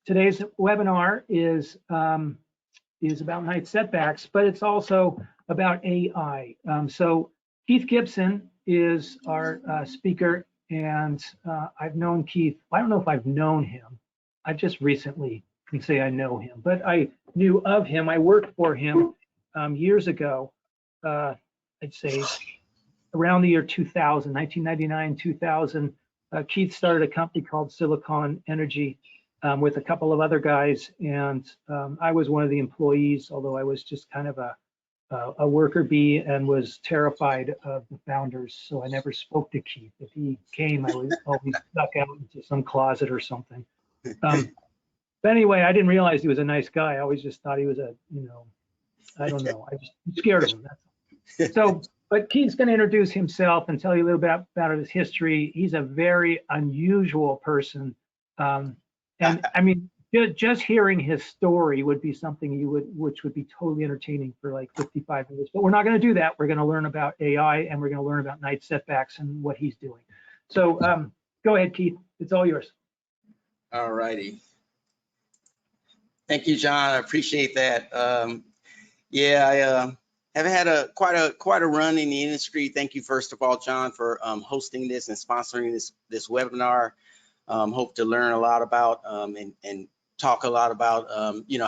Today's webinar is about night setbacks, but it's also about AI. So Keith Gipson is our speaker, and I've known Keith. I don't know if I've known him. I just recently can say I know him, but I knew of him. I worked for him years ago. I'd say around the year 2000, 1999, 2000. Keith started a company called Silicon Energy with a couple of other guys, and I was one of the employees, although I was just kind of a worker bee and was terrified of the founders, so I never spoke to Keith. If he came, I was always stuck out into some closet or something. But anyway, I didn't realize he was a nice guy. I always just thought he was I don't know. I'm scared of him. That's all. So, but Keith's going to introduce himself and tell you a little bit about his history. He's a very unusual person. And I mean, just hearing his story would be something which would be totally entertaining for like 55 minutes. But we're not going to do that. We're going to learn about AI, and we're going to learn about night setbacks and what he's doing. So go ahead, Keith. It's all yours. All righty. Thank you, John. I appreciate that. Yeah, I have had quite a run in the industry. Thank you, first of all, John, for hosting this and sponsoring this webinar. Hope to learn a lot about and talk a lot about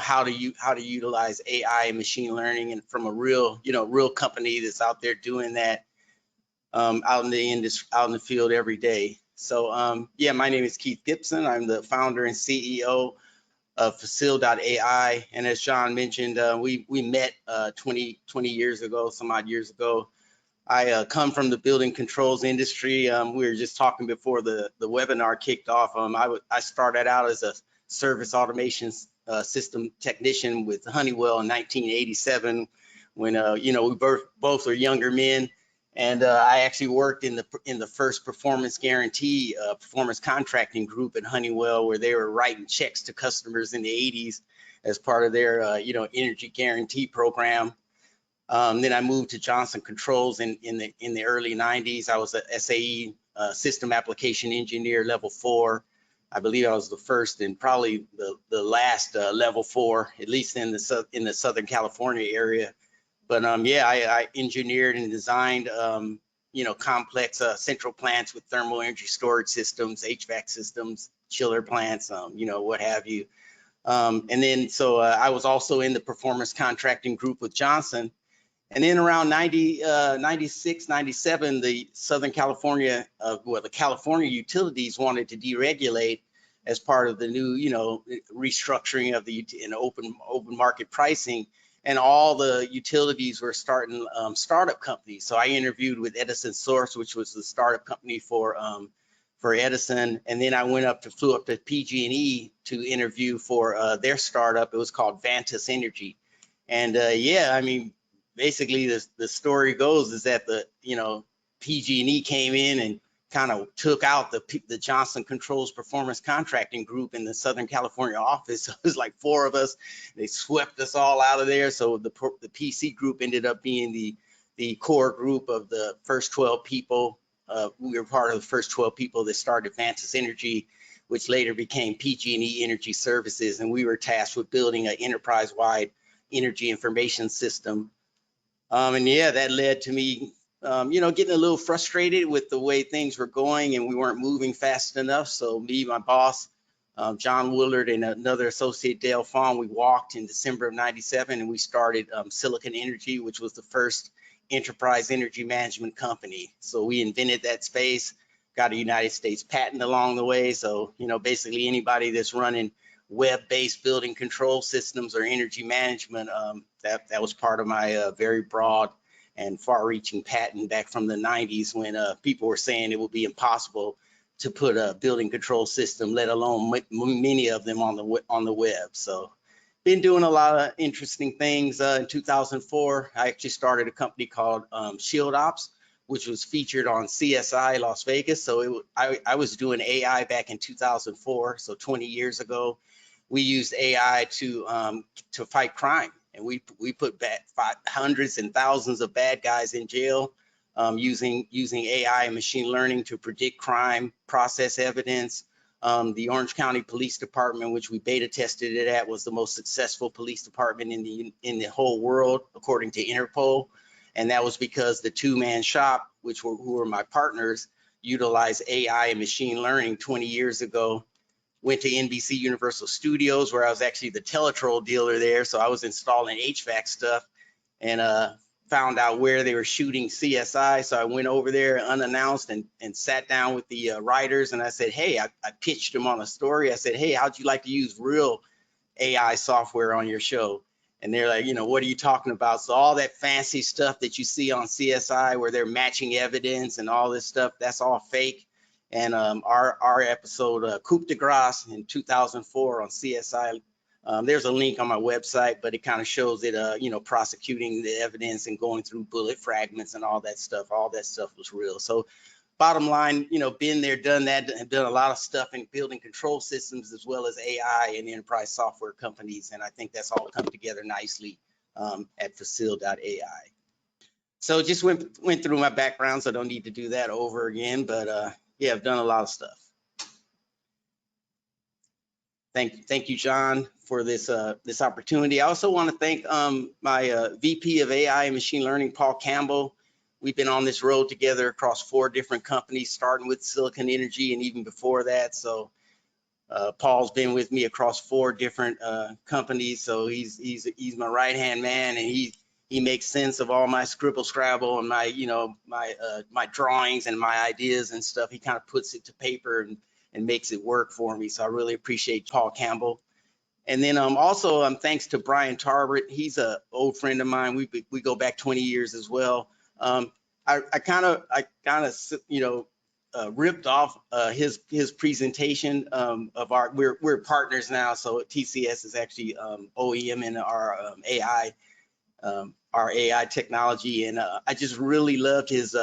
how to utilize AI and machine learning, and from a real company that's out there doing that out in the field every day. So yeah, my name is Keith Gipson. I'm the founder and CEO of Facil.ai, and as John mentioned, we met 20 years ago, some odd years ago. I come from the building controls industry. We were just talking before the webinar kicked off. I started out as a service automation system technician with Honeywell in 1987, when we both were younger men. And I actually worked in the first performance guarantee, performance contracting group at Honeywell, where they were writing checks to customers in the 80s as part of their energy guarantee program. Then I moved to Johnson Controls in the early 90s. I was a SAE system application engineer level 4. I believe I was the first and probably the last level 4, at least in the Southern California area. But yeah, I engineered and designed complex central plants with thermal energy storage systems, HVAC systems, chiller plants, what have you. And then so I was also in the performance contracting group with Johnson. And then around 96, 97, the Southern California, the California utilities wanted to deregulate as part of the new, restructuring of the open market pricing. And all the utilities were starting startup companies. So I interviewed with Edison Source, which was the startup company for Edison. And then I flew up to PG&E to interview for their startup. It was called Vantis Energy. And yeah, I mean, basically the story goes is that PG&E came in and kind of took out the Johnson Controls Performance Contracting Group in the Southern California office. So it was like 4 of us. They swept us all out of there. So the PC group ended up being the core group of the first 12 people. We were part of the first 12 people that started Vantis Energy, which later became PG&E Energy Services. And we were tasked with building an enterprise-wide energy information system. And yeah, that led to me getting a little frustrated with the way things were going, and we weren't moving fast enough. So me, my boss, John Woolard, and another associate, Dale Fawn, we walked in December of 97, and we started Silicon Energy, which was the first enterprise energy management company. So we invented that space, got a United States patent along the way. So, basically anybody that's running web-based building control systems or energy management, that was part of my very broad and far-reaching patent back from the 90s, when people were saying it would be impossible to put a building control system, let alone many of them on the web. So been doing a lot of interesting things. In 2004, I actually started a company called Shield Ops, which was featured on CSI Las Vegas. So I was doing AI back in 2004, so 20 years ago. We used AI to fight crime. And we put hundreds and thousands of bad guys in jail using AI and machine learning to predict crime, process evidence, The Orange County Police Department, which we beta tested it at, was the most successful police department in the whole world, according to Interpol. And that was because the two-man shop, who were my partners, utilized AI and machine learning 20 years ago. Went to NBC Universal Studios, where I was actually the Teletrol dealer there. So I was installing HVAC stuff, and found out where they were shooting CSI. So I went over there unannounced and sat down with the writers, and I said, hey, I pitched them on a story. I said, hey, how'd you like to use real AI software on your show? And they're like, what are you talking about? So all that fancy stuff that you see on CSI where they're matching evidence and all this stuff, that's all fake. And our episode, Coup de Grace in 2004 on CSI, there's a link on my website, but it kind of shows it, prosecuting the evidence and going through bullet fragments and all that stuff. All that stuff was real. So bottom line, been there, done that, and done a lot of stuff in building control systems as well as AI and enterprise software companies. And I think that's all come together nicely at Facil.ai. So just went through my background, so I don't need to do that over again. But yeah, I've done a lot of stuff. Thank you, John, for this opportunity. I also want to thank my VP of AI and machine learning, Paul Campbell. We've been on this road together across 4 different companies, starting with Silicon Energy and even before that. So Paul's been with me across 4 different companies. So he's my right-hand man, and he makes sense of all my scribble scrabble and my my drawings and my ideas and stuff. He kind of puts it to paper and makes it work for me. So I really appreciate Paul Campbell. And then also thanks to Brian Tarbert. He's an old friend of mine. We go back 20 years as well. I kind of ripped off his presentation of our. We're partners now, so TCS is actually OEM in our AI technology, and I just really loved his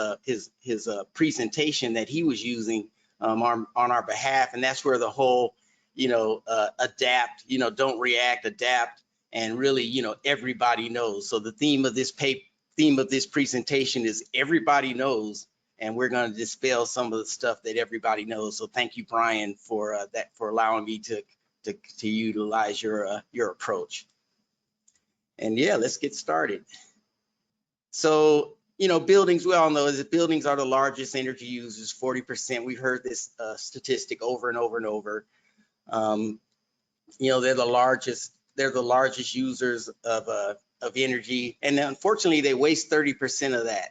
presentation that he was using on our behalf, and that's where the whole adapt, don't react, adapt, and really everybody knows. So the theme of this presentation is everybody knows, and we're going to dispel some of the stuff that everybody knows. So thank you, Brian, for allowing me to utilize your approach. And yeah, let's get started. So buildings, we all know that buildings are the largest energy users, 40%. We've heard this statistic over and over and over. They're the largest users of energy, and unfortunately they waste 30% of that.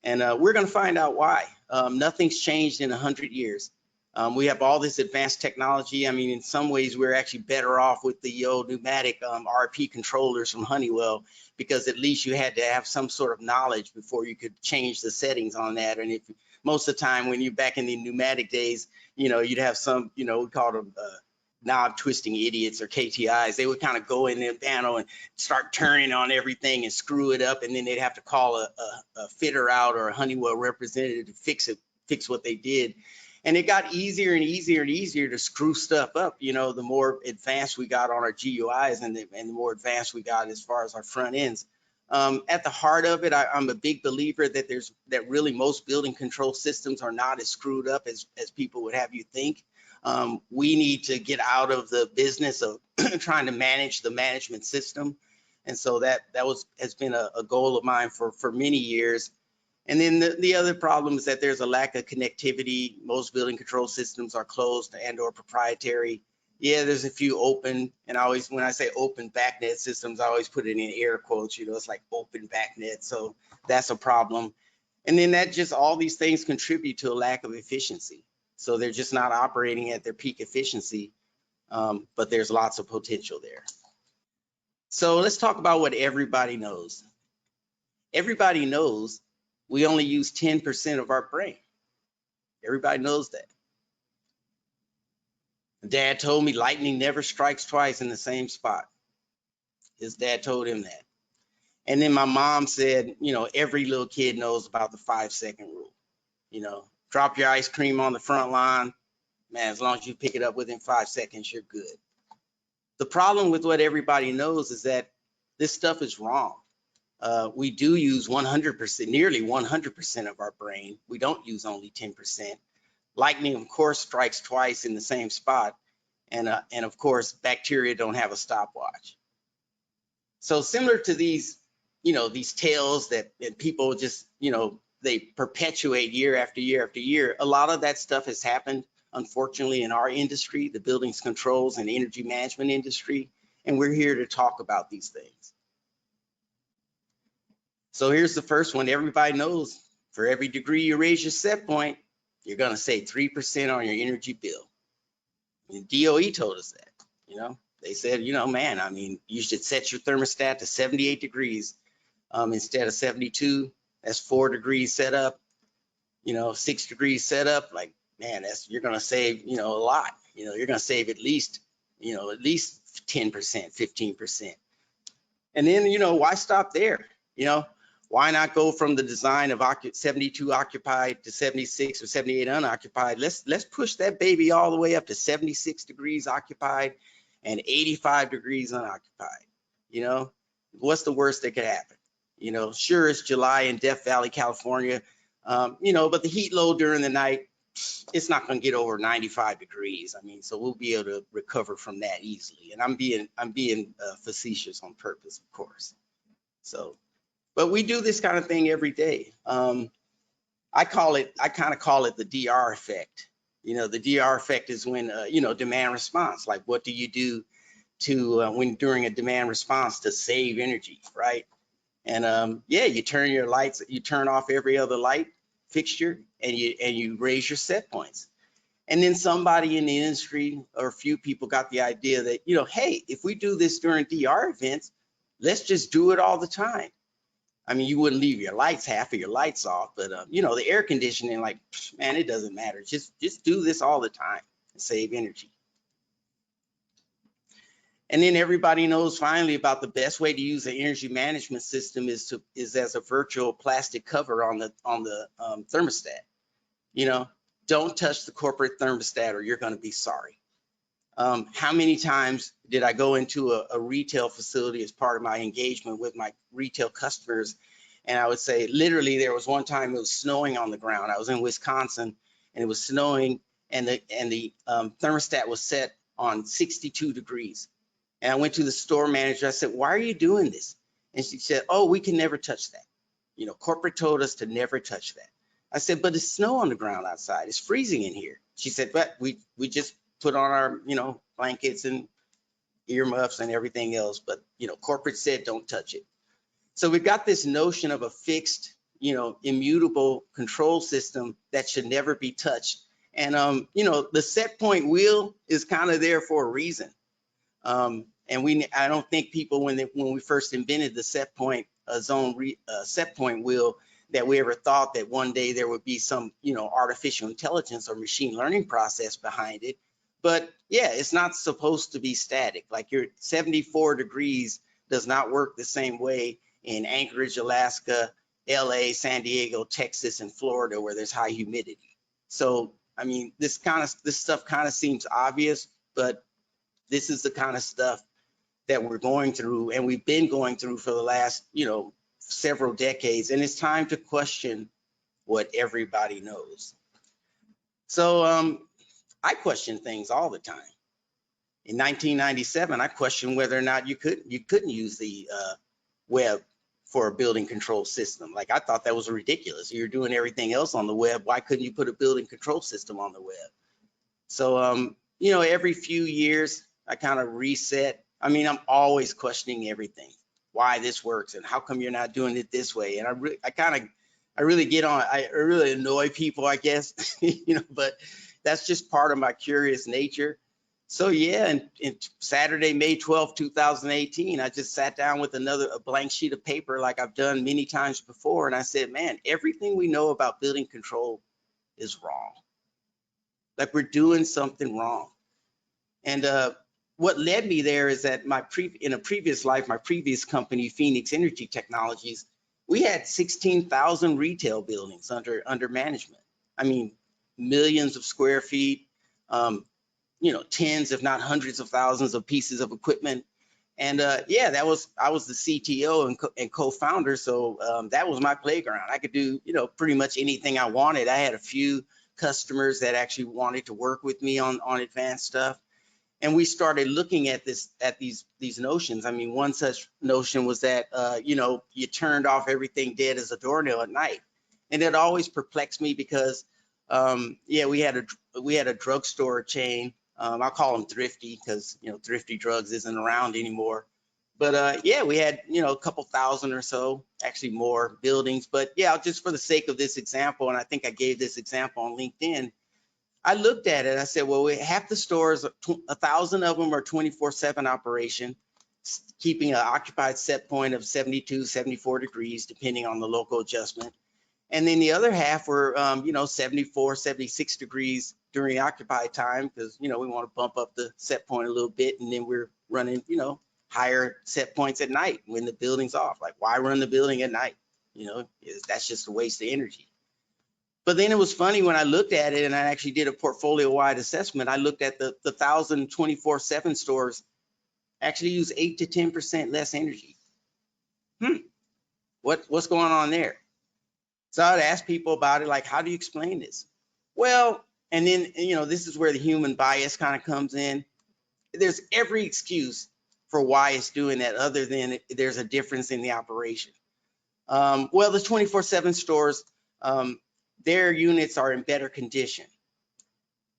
And we're going to find out why. Nothing's changed in 100 years. We have all this advanced technology. I mean, in some ways we're actually better off with the old pneumatic RP controllers from Honeywell, because at least you had to have some sort of knowledge before you could change the settings on that. And if most of the time when you're back in the pneumatic days, you'd have some, we call them knob twisting idiots, or KTIs. They would kind of go in the panel and start turning on everything and screw it up, and then they'd have to call a fitter out or a Honeywell representative to fix what they did. And it got easier and easier and easier to screw stuff up. The more advanced we got on our GUIs and the more advanced we got as far as our front ends. At the heart of it, I'm a big believer that really most building control systems are not as screwed up as people would have you think. We need to get out of the business of trying to manage the management system. And so that has been a goal of mine for many years. And then the other problem is that there's a lack of connectivity. Most building control systems are closed and or proprietary. Yeah, there's a few open, and when I say open backnet systems, I always put it in air quotes, it's like open backnet. So that's a problem. And then all these things contribute to a lack of efficiency. So they're just not operating at their peak efficiency, but there's lots of potential there. So let's talk about what everybody knows. Everybody knows we only use 10% of our brain. Everybody knows that. Dad told me lightning never strikes twice in the same spot. His dad told him that. And then my mom said, every little kid knows about the 5-second rule. Drop your ice cream on the front lawn. Man, as long as you pick it up within 5 seconds, you're good. The problem with what everybody knows is that this stuff is wrong. We do use 100%, nearly 100% of our brain. We don't use only 10%. Lightning, of course, strikes twice in the same spot. And of course, bacteria don't have a stopwatch. So similar to these, these tales that people just, they perpetuate year after year after year, a lot of that stuff has happened, unfortunately, in our industry, the buildings controls and energy management industry. And we're here to talk about these things. So here's the first one. Everybody knows for every degree you raise your set point, you're going to save 3% on your energy bill. And DOE told us that, they said, man, I mean, you should set your thermostat to 78 degrees instead of 72. That's 4 degrees set up, 6 degrees set up. Like, man, you're going to save, a lot. You're going to save at least 10%, 15%. And then, why stop there? Why not go from the design of 72 occupied to 76 or 78 unoccupied? Let's push that baby all the way up to 76 degrees occupied and 85 degrees unoccupied. What's the worst that could happen? Sure, it's July in Death Valley, California, but the heat load during the night, it's not going to get over 95 degrees. I mean, so we'll be able to recover from that easily. And I'm being facetious on purpose, of course. So, but we do this kind of thing every day. I kind of call it the DR effect. The DR effect is when, demand response, like what do you do to when during a demand response to save energy, right? And you turn your lights, you turn off every other light fixture and you raise your set points. And then somebody in the industry or a few people got the idea that, hey, if we do this during DR events, let's just do it all the time. I mean, you wouldn't leave your half of your lights off, but the air conditioning, like, man, it doesn't matter. Just do this all the time and save energy. And then everybody knows finally about the best way to use an energy management system is as a virtual plastic cover on the thermostat. Don't touch the corporate thermostat or you're going to be sorry. How many times did I go into a retail facility as part of my engagement with my retail customers? And I would say, literally, there was one time it was snowing on the ground. I was in Wisconsin and it was snowing and the thermostat was set on 62 degrees. And I went to the store manager. I said, why are you doing this? And she said, oh, we can never touch that. Corporate told us to never touch that. I said, but it's snow on the ground outside. It's freezing in here. She said, but we just put on our, blankets and earmuffs and everything else. But, corporate said, don't touch it. So we've got this notion of a fixed, immutable control system that should never be touched. And, the set point wheel is kind of there for a reason. And I don't think people, when we first invented the set point set point wheel, that we ever thought that one day there would be some, artificial intelligence or machine learning process behind it. But yeah, it's not supposed to be static. Like your 74 degrees does not work the same way in Anchorage, Alaska, LA, San Diego, Texas, and Florida, where there's high humidity. So, I mean, this stuff kind of seems obvious, but this is the kind of stuff that we're going through and we've been going through for the last, several decades. And it's time to question what everybody knows. So I question things all the time. In 1997, I questioned whether or not you couldn't use the web for a building control system. Like, I thought that was ridiculous. You're doing everything else on the web. Why couldn't you put a building control system on the web? So, every few years, I kind of reset. I mean, I'm always questioning everything, why this works and how come you're not doing it this way. And I really get on, I really annoy people, I guess, but that's just part of my curious nature. So yeah, and Saturday, May 12, 2018, I just sat down with a blank sheet of paper like I've done many times before. And I said, man, everything we know about building control is wrong. Like, we're doing something wrong. And what led me there is that in a previous life, my previous company, Phoenix Energy Technologies, we had 16,000 retail buildings under management. I mean, millions of square feet, tens, if not hundreds of thousands of pieces of equipment. And yeah, I was the CTO and co-founder. So that was my playground. I could do, pretty much anything I wanted. I had a few customers that actually wanted to work with me on advanced stuff. And we started looking at these notions. I mean, one such notion was that you turned off everything dead as a doornail at night, and it always perplexed me because we had a drugstore chain. I'll call them thrifty because thrifty drugs isn't around anymore. But we had a couple thousand or so, actually more buildings. But yeah, just for the sake of this example, and I think I gave this example on LinkedIn. I looked at it. I said, well, half the stores, 1,000 of them are 24/7 operation, keeping an occupied set point of 72, 74 degrees, depending on the local adjustment. And then the other half were, 74, 76 degrees during occupied time because, we want to bump up the set point a little bit. And then we're running, higher set points at night when the building's off. Like, why run the building at night? That's just a waste of energy. But then it was funny when I looked at it and I actually did a portfolio-wide assessment. I looked at the 1,000 24/7 stores actually use 8 to 10% less energy. What's going on there? So I'd ask people about it, like, how do you explain this? Well, and then, this is where the human bias kind of comes in. There's every excuse for why it's doing that other than there's a difference in the operation. Well, the 24/7 stores, their units are in better condition.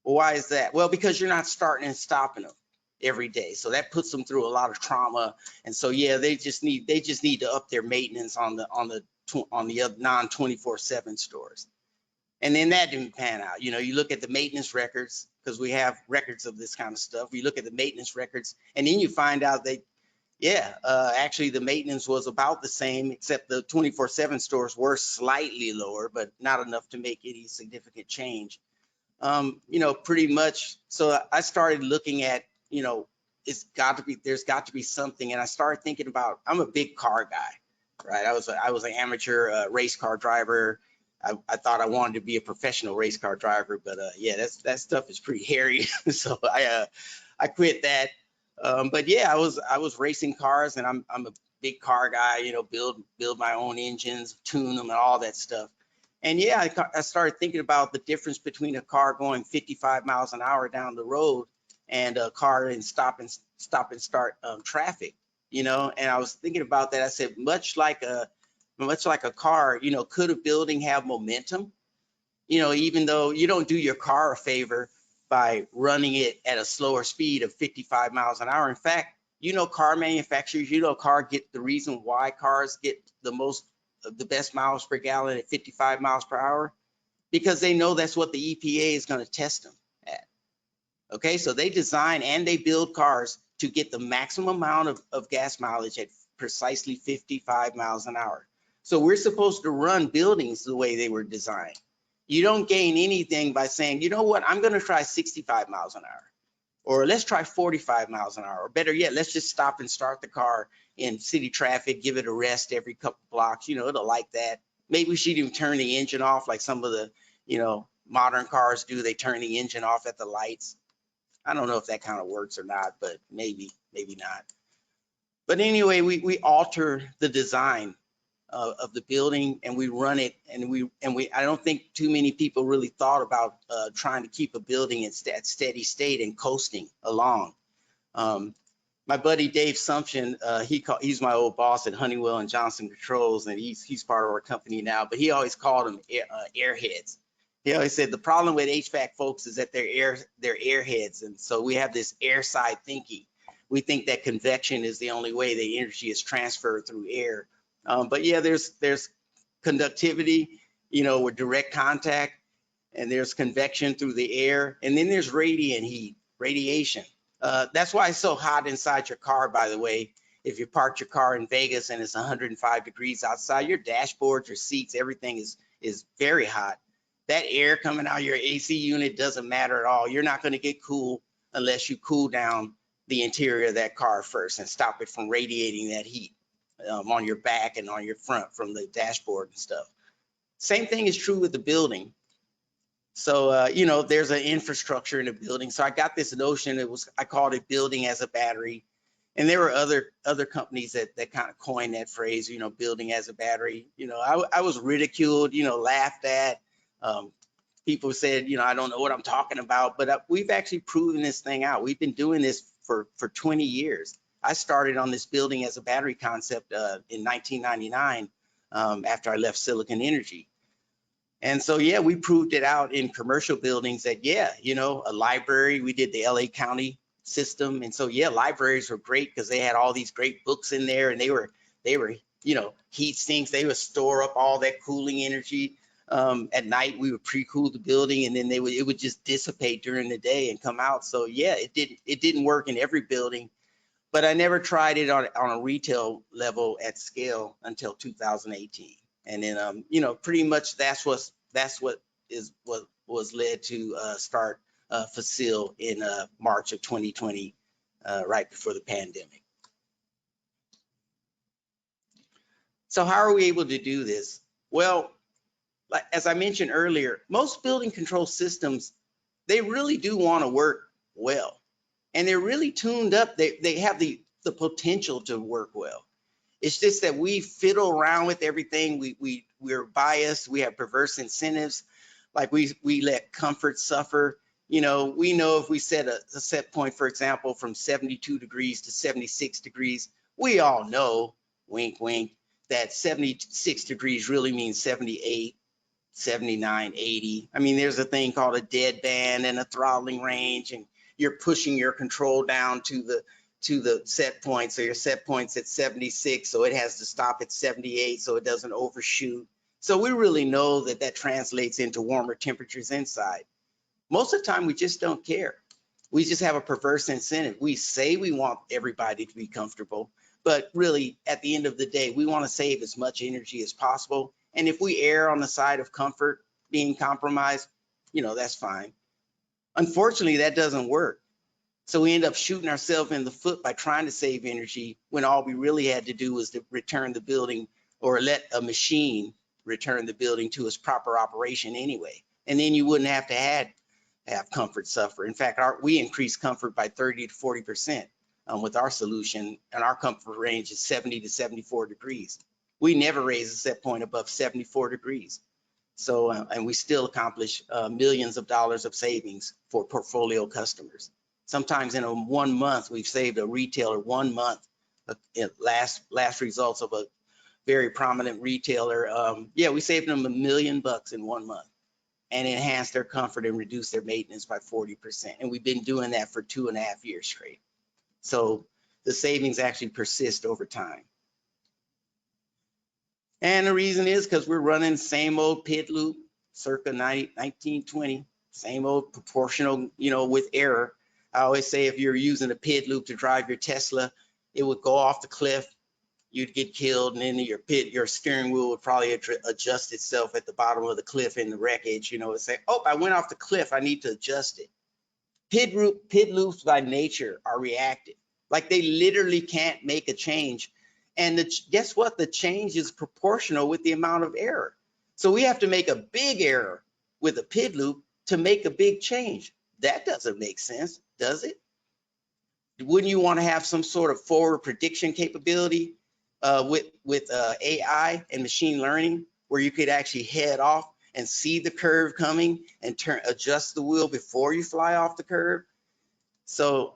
Well, why is that? Well, because you're not starting and stopping them every day. So that puts them through a lot of trauma. And so, yeah, they just need to up their maintenance on the non 24/7 stores. And then that didn't pan out. You look at the maintenance records, because we have records of this kind of stuff. You look at the maintenance records, and then you find out that, actually the maintenance was about the same, except the 24/7 stores were slightly lower, but not enough to make any significant change. Pretty much. So I started looking at, there's got to be something. And I started thinking about, I'm a big car guy, right? I was an amateur race car driver. I thought I wanted to be a professional race car driver, but that stuff is pretty hairy. So I quit that. But yeah, I was racing cars, and I'm a big car guy. Build my own engines, tune them, and all that stuff. And yeah, I started thinking about the difference between a car going 55 miles an hour down the road and a car in stop and start traffic. And I was thinking about that. I said, much like a car, could a building have momentum? Even though you don't do your car a favor by running it at a slower speed of 55 miles an hour. In fact, car manufacturers, the reason why cars get the best miles per gallon at 55 miles per hour, because they know that's what the EPA is going to test them at. Okay, so they design and they build cars to get the maximum amount of gas mileage at precisely 55 miles an hour. So we're supposed to run buildings the way they were designed. You don't gain anything by saying, you know what, I'm going to try 65 miles an hour, or let's try 45 miles an hour, or better yet, let's just stop and start the car in city traffic, give it a rest every couple blocks. It'll like that. Maybe we should even turn the engine off like some of the, modern cars do. They turn the engine off at the lights. I don't know if that kind of works or not, but maybe not. But anyway, we alter the design of the building, and we run it, and I don't think too many people really thought about trying to keep a building at steady state and coasting along. My buddy Dave Sumption, he's my old boss at Honeywell and Johnson Controls, and he's part of our company now, but he always called them airheads. He always said the problem with HVAC folks is that they're airheads, and so we have this air side thinking. We think that convection is the only way the energy is transferred through air. But yeah, there's conductivity, with direct contact, and there's convection through the air, and then there's radiation. That's why it's so hot inside your car, by the way. If you park your car in Vegas and it's 105 degrees outside, your dashboard, your seats, everything is very hot. That air coming out of your AC unit doesn't matter at all. You're not going to get cool unless you cool down the interior of that car first and stop it from radiating that heat on your back and on your front from the dashboard and stuff. Same thing is true with the building. So, there's an infrastructure in a building. So I got this notion, I called it building as a battery. And there were other companies that kind of coined that phrase, building as a battery. I was ridiculed, laughed at, people said, I don't know what I'm talking about, but we've actually proven this thing out. We've been doing this for 20 years. I started on this building as a battery concept in 1999 after I left Silicon Energy. And so, yeah, we proved it out in commercial buildings that, yeah, a library, we did the LA County system. And so, yeah, libraries were great because they had all these great books in there, and they were, heat sinks. They would store up all that cooling energy. At night, we would pre-cool the building, and then it would just dissipate during the day and come out. So, yeah, it didn't work in every building, but I never tried it on a retail level at scale until 2018. And then, pretty much that's what was led to start Facil in March of 2020, right before the pandemic. So how are we able to do this? Well, like, as I mentioned earlier, most building control systems, they really do want to work well, and they're really tuned up. They have the potential to work well. It's just that we fiddle around with everything. We're biased. We have perverse incentives. Like we let comfort suffer. We know if we set a set point, for example, from 72 degrees to 76 degrees, we all know, wink, wink, that 76 degrees really means 78, 79, 80. I mean, there's a thing called a deadband and a throttling range, and you're pushing your control down to the set point. So your set point's at 76, so it has to stop at 78 so it doesn't overshoot. So we really know that translates into warmer temperatures inside. Most of the time, we just don't care. We just have a perverse incentive. We say we want everybody to be comfortable, but really, at the end of the day, we want to save as much energy as possible. And if we err on the side of comfort being compromised, that's fine. Unfortunately, that doesn't work. So we end up shooting ourselves in the foot by trying to save energy when all we really had to do was to return the building, or let a machine return the building to its proper operation anyway. And then you wouldn't have to have comfort suffer. In fact, we increase comfort by 30 to 40% with our solution, and our comfort range is 70 to 74 degrees. We never raise the set point above 74 degrees. So, and we still accomplish millions of dollars of savings for portfolio customers. Sometimes in 1 month, we've saved a retailer 1 month. Last results of a very prominent retailer. Yeah, we saved them $1 million in 1 month, and enhanced their comfort and reduced their maintenance by 40%. And we've been doing that for 2.5 years straight. So the savings actually persist over time. And the reason is because we're running the same old PID loop, circa 1920, same old proportional, with error. I always say if you're using a PID loop to drive your Tesla, it would go off the cliff, you'd get killed, and then your steering wheel would probably adjust itself at the bottom of the cliff in the wreckage. It'd say, oh, I went off the cliff, I need to adjust it. PID loops by nature are reactive. Like, they literally can't make a change. And guess what? The change is proportional with the amount of error. So we have to make a big error with a PID loop to make a big change. That doesn't make sense, does it? Wouldn't you want to have some sort of forward prediction capability with AI and machine learning, where you could actually head off and see the curve coming and adjust the wheel before you fly off the curve? So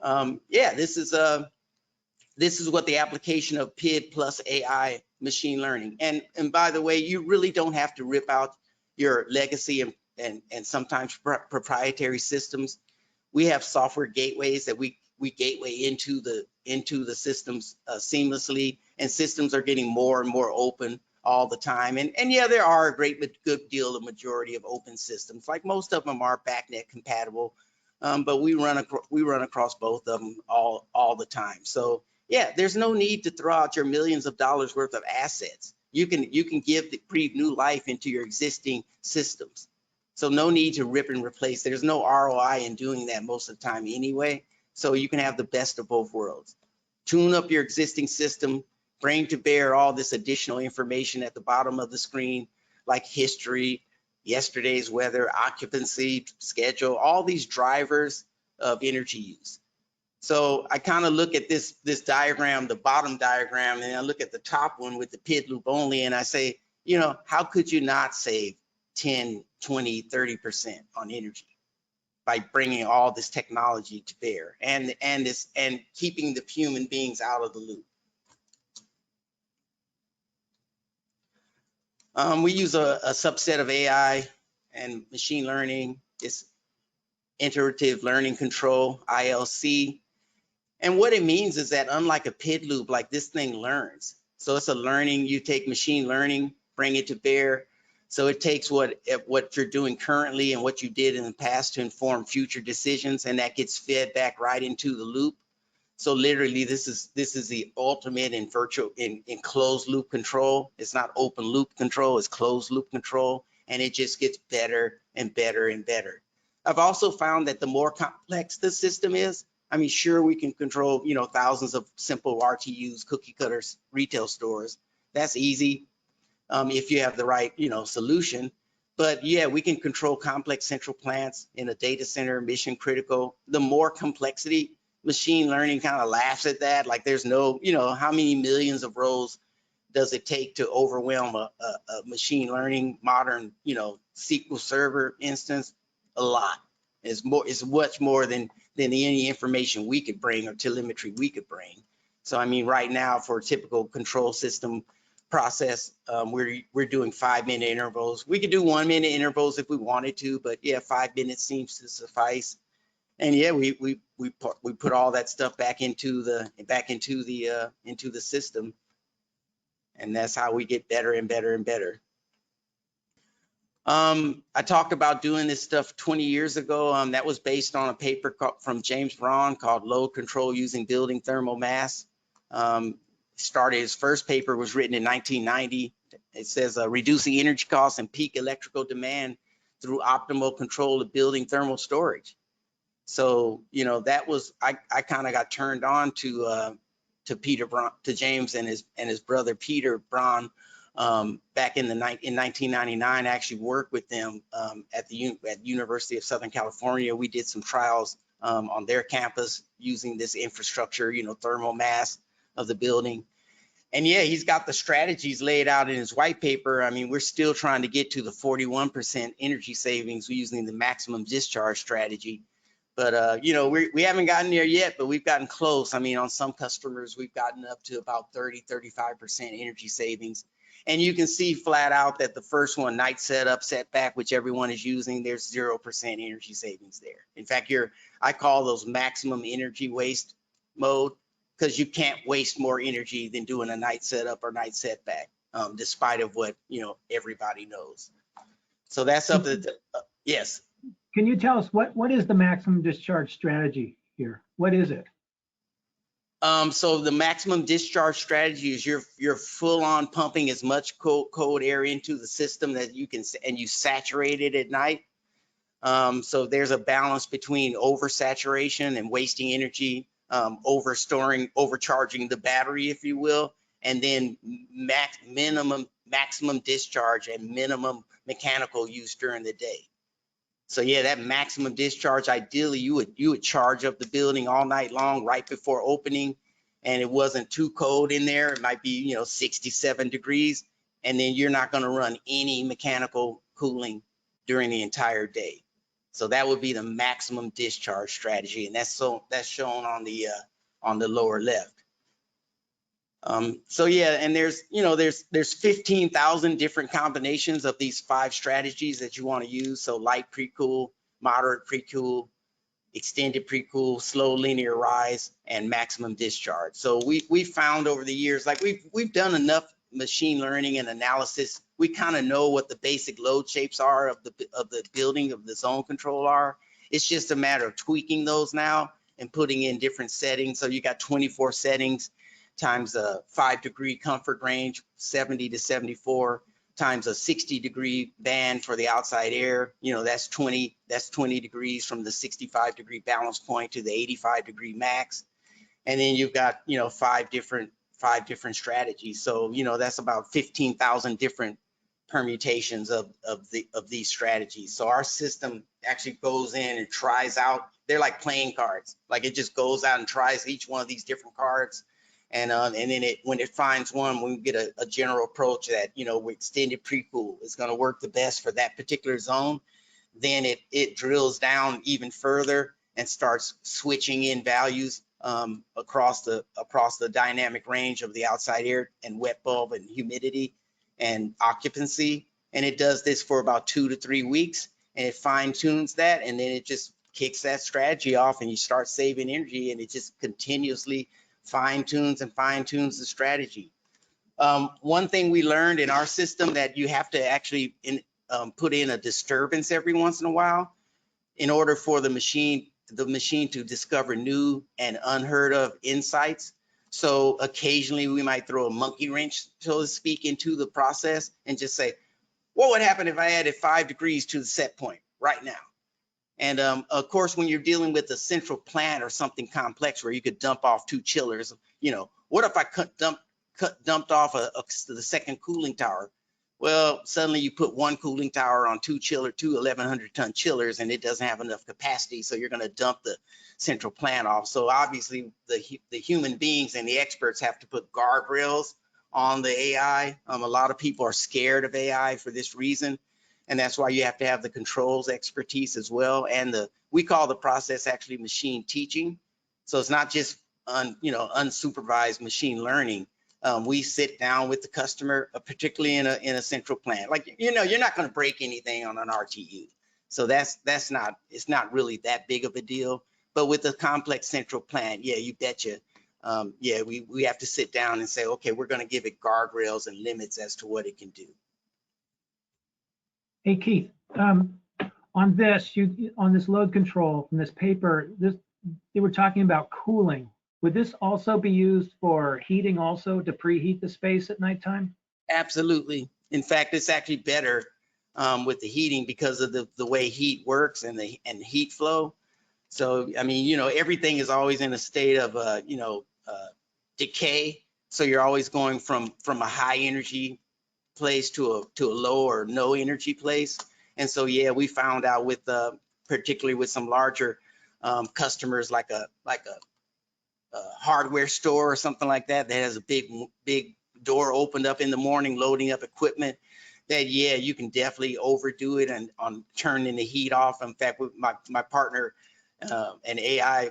yeah, this is what the application of PID plus AI machine learning. And by the way, you really don't have to rip out your legacy and sometimes proprietary systems. We have software gateways that we gateway into the systems seamlessly, and systems are getting more and more open all the time. And yeah, there are a good deal, the majority of open systems. Like, most of them are BACnet compatible, but we run across both of them all the time. So yeah, there's no need to throw out your millions of dollars worth of assets. You can breathe new life into your existing systems. So no need to rip and replace. There's no ROI in doing that most of the time anyway. So you can have the best of both worlds. Tune up your existing system, bring to bear all this additional information at the bottom of the screen, like history, yesterday's weather, occupancy, schedule, all these drivers of energy use. So I kind of look at this diagram, the bottom diagram, and I look at the top one with the PID loop only, and I say, how could you not save 10, 20, 30% on energy by bringing all this technology to bear and keeping the human beings out of the loop. We use a subset of AI and machine learning. It's iterative learning control, ILC. And what it means is that unlike a PID loop, like this thing learns. So it's a learning, you take machine learning, bring it to bear. So it takes what you're doing currently and what you did in the past to inform future decisions, and that gets fed back right into the loop. So literally this is the ultimate in closed loop control. It's not open loop control, it's closed loop control, and it just gets better and better and better. I've also found that the more complex the system is, I mean, sure, we can control, thousands of simple RTUs, cookie cutters, retail stores. That's easy if you have the right, solution. But yeah, we can control complex central plants in a data center, mission critical. The more complexity, machine learning kind of laughs at that. Like there's no, how many millions of rows does it take to overwhelm a machine learning modern, SQL Server instance? A lot. It's much more than any information we could bring or telemetry we could bring. So I mean, right now for a typical control system process, we're doing 5-minute intervals. We could do 1-minute intervals if we wanted to, but yeah, 5 minutes seems to suffice. And yeah, we put all that stuff back into the system, and that's how we get better and better and better. I talked about doing this stuff 20 years ago. That was based on a paper from James Braun called Load Control Using Building Thermal Mass. His first paper was written in 1990. It says reducing energy costs and peak electrical demand through optimal control of building thermal storage. So, that was, I kind of got turned on to Peter Braun, to James and his brother Peter Braun. Back in 1999, I actually worked with them at the University of Southern California. We did some trials on their campus using this infrastructure, thermal mass of the building. And yeah, he's got the strategies laid out in his white paper. I mean, we're still trying to get to the 41% energy savings using the maximum discharge strategy. But, we haven't gotten there yet, but we've gotten close. I mean, on some customers, we've gotten up to about 30, 35% energy savings. And you can see flat out that the first one, night setup, setback, which everyone is using, there's 0% energy savings there. In fact, I call those maximum energy waste mode, because you can't waste more energy than doing a night setup or night setback, despite of what, everybody knows. So that's up to, yes. Can you tell us what is the maximum discharge strategy here? What is it? So the maximum discharge strategy is you're full on pumping as much cold air into the system that you can, and you saturate it at night. So there's a balance between oversaturation and wasting energy, overcharging the battery, if you will, and then maximum discharge and minimum mechanical use during the day. So yeah, that maximum discharge, ideally you would charge up the building all night long right before opening, and it wasn't too cold in there. It might be 67 degrees, and then you're not going to run any mechanical cooling during the entire day. So that would be the maximum discharge strategy, and that's shown on the lower left. So yeah, and there's 15,000 different combinations of these 5 strategies that you want to use. So light pre-cool, moderate pre-cool, extended pre-cool, slow linear rise, and maximum discharge. So we found over the years, like we've done enough machine learning and analysis. We kind of know what the basic load shapes are of the building of the zone control are. It's just a matter of tweaking those now and putting in different settings. So you got 24 settings times a 5-degree comfort range, 70 to 74, times a 60-degree band for the outside air. That's 20 degrees from the 65-degree balance point to the 85-degree max. And then you've got 5 different strategies. So that's about 15,000 different permutations of these strategies. So our system actually goes in and tries out. They're like playing cards. Like it just goes out and tries each one of these different cards. And then when it finds one, we get a general approach that, with extended pre-cool is going to work the best for that particular zone. Then it drills down even further and starts switching in values across the dynamic range of the outside air and wet bulb and humidity and occupancy. And it does this for about 2 to 3 weeks, and it fine tunes that, and then it just kicks that strategy off, and you start saving energy, and it just continuously fine tunes the strategy. One thing we learned in our system that you have to actually put in a disturbance every once in a while in order for the machine to discover new and unheard of insights. So occasionally we might throw a monkey wrench, so to speak, into the process and just say, what would happen if I added 5 degrees to the set point right now? And of course, when you're dealing with a central plant or something complex where you could dump off 2 chillers, what if I dumped off the second cooling tower? Well, suddenly you put 1 cooling tower on 2 1,100-ton chillers, and it doesn't have enough capacity. So you're going to dump the central plant off. So obviously the human beings and the experts have to put guardrails on the AI. A lot of people are scared of AI for this reason. And that's why you have to have the controls expertise as well. And we call the process actually machine teaching. So it's not just unsupervised machine learning. We sit down with the customer, particularly in a central plant. Like, you're not going to break anything on an RTU. So it's not really that big of a deal. But with a complex central plant, yeah, you betcha. We have to sit down and say, okay, we're going to give it guardrails and limits as to what it can do. Hey, Keith, on this load control from this paper, they were talking about cooling. Would this also be used for heating also to preheat the space at nighttime? Absolutely. In fact, it's actually better with the heating because of the way heat works and heat flow. So, I mean, everything is always in a state of, decay. So you're always going from a high energy place to a low or no energy place. And so, yeah, we found out with particularly with some larger customers like a hardware store or something like that has a big door opened up in the morning loading up equipment, that yeah, you can definitely overdo it and on turning the heat off. In fact, with my partner and AI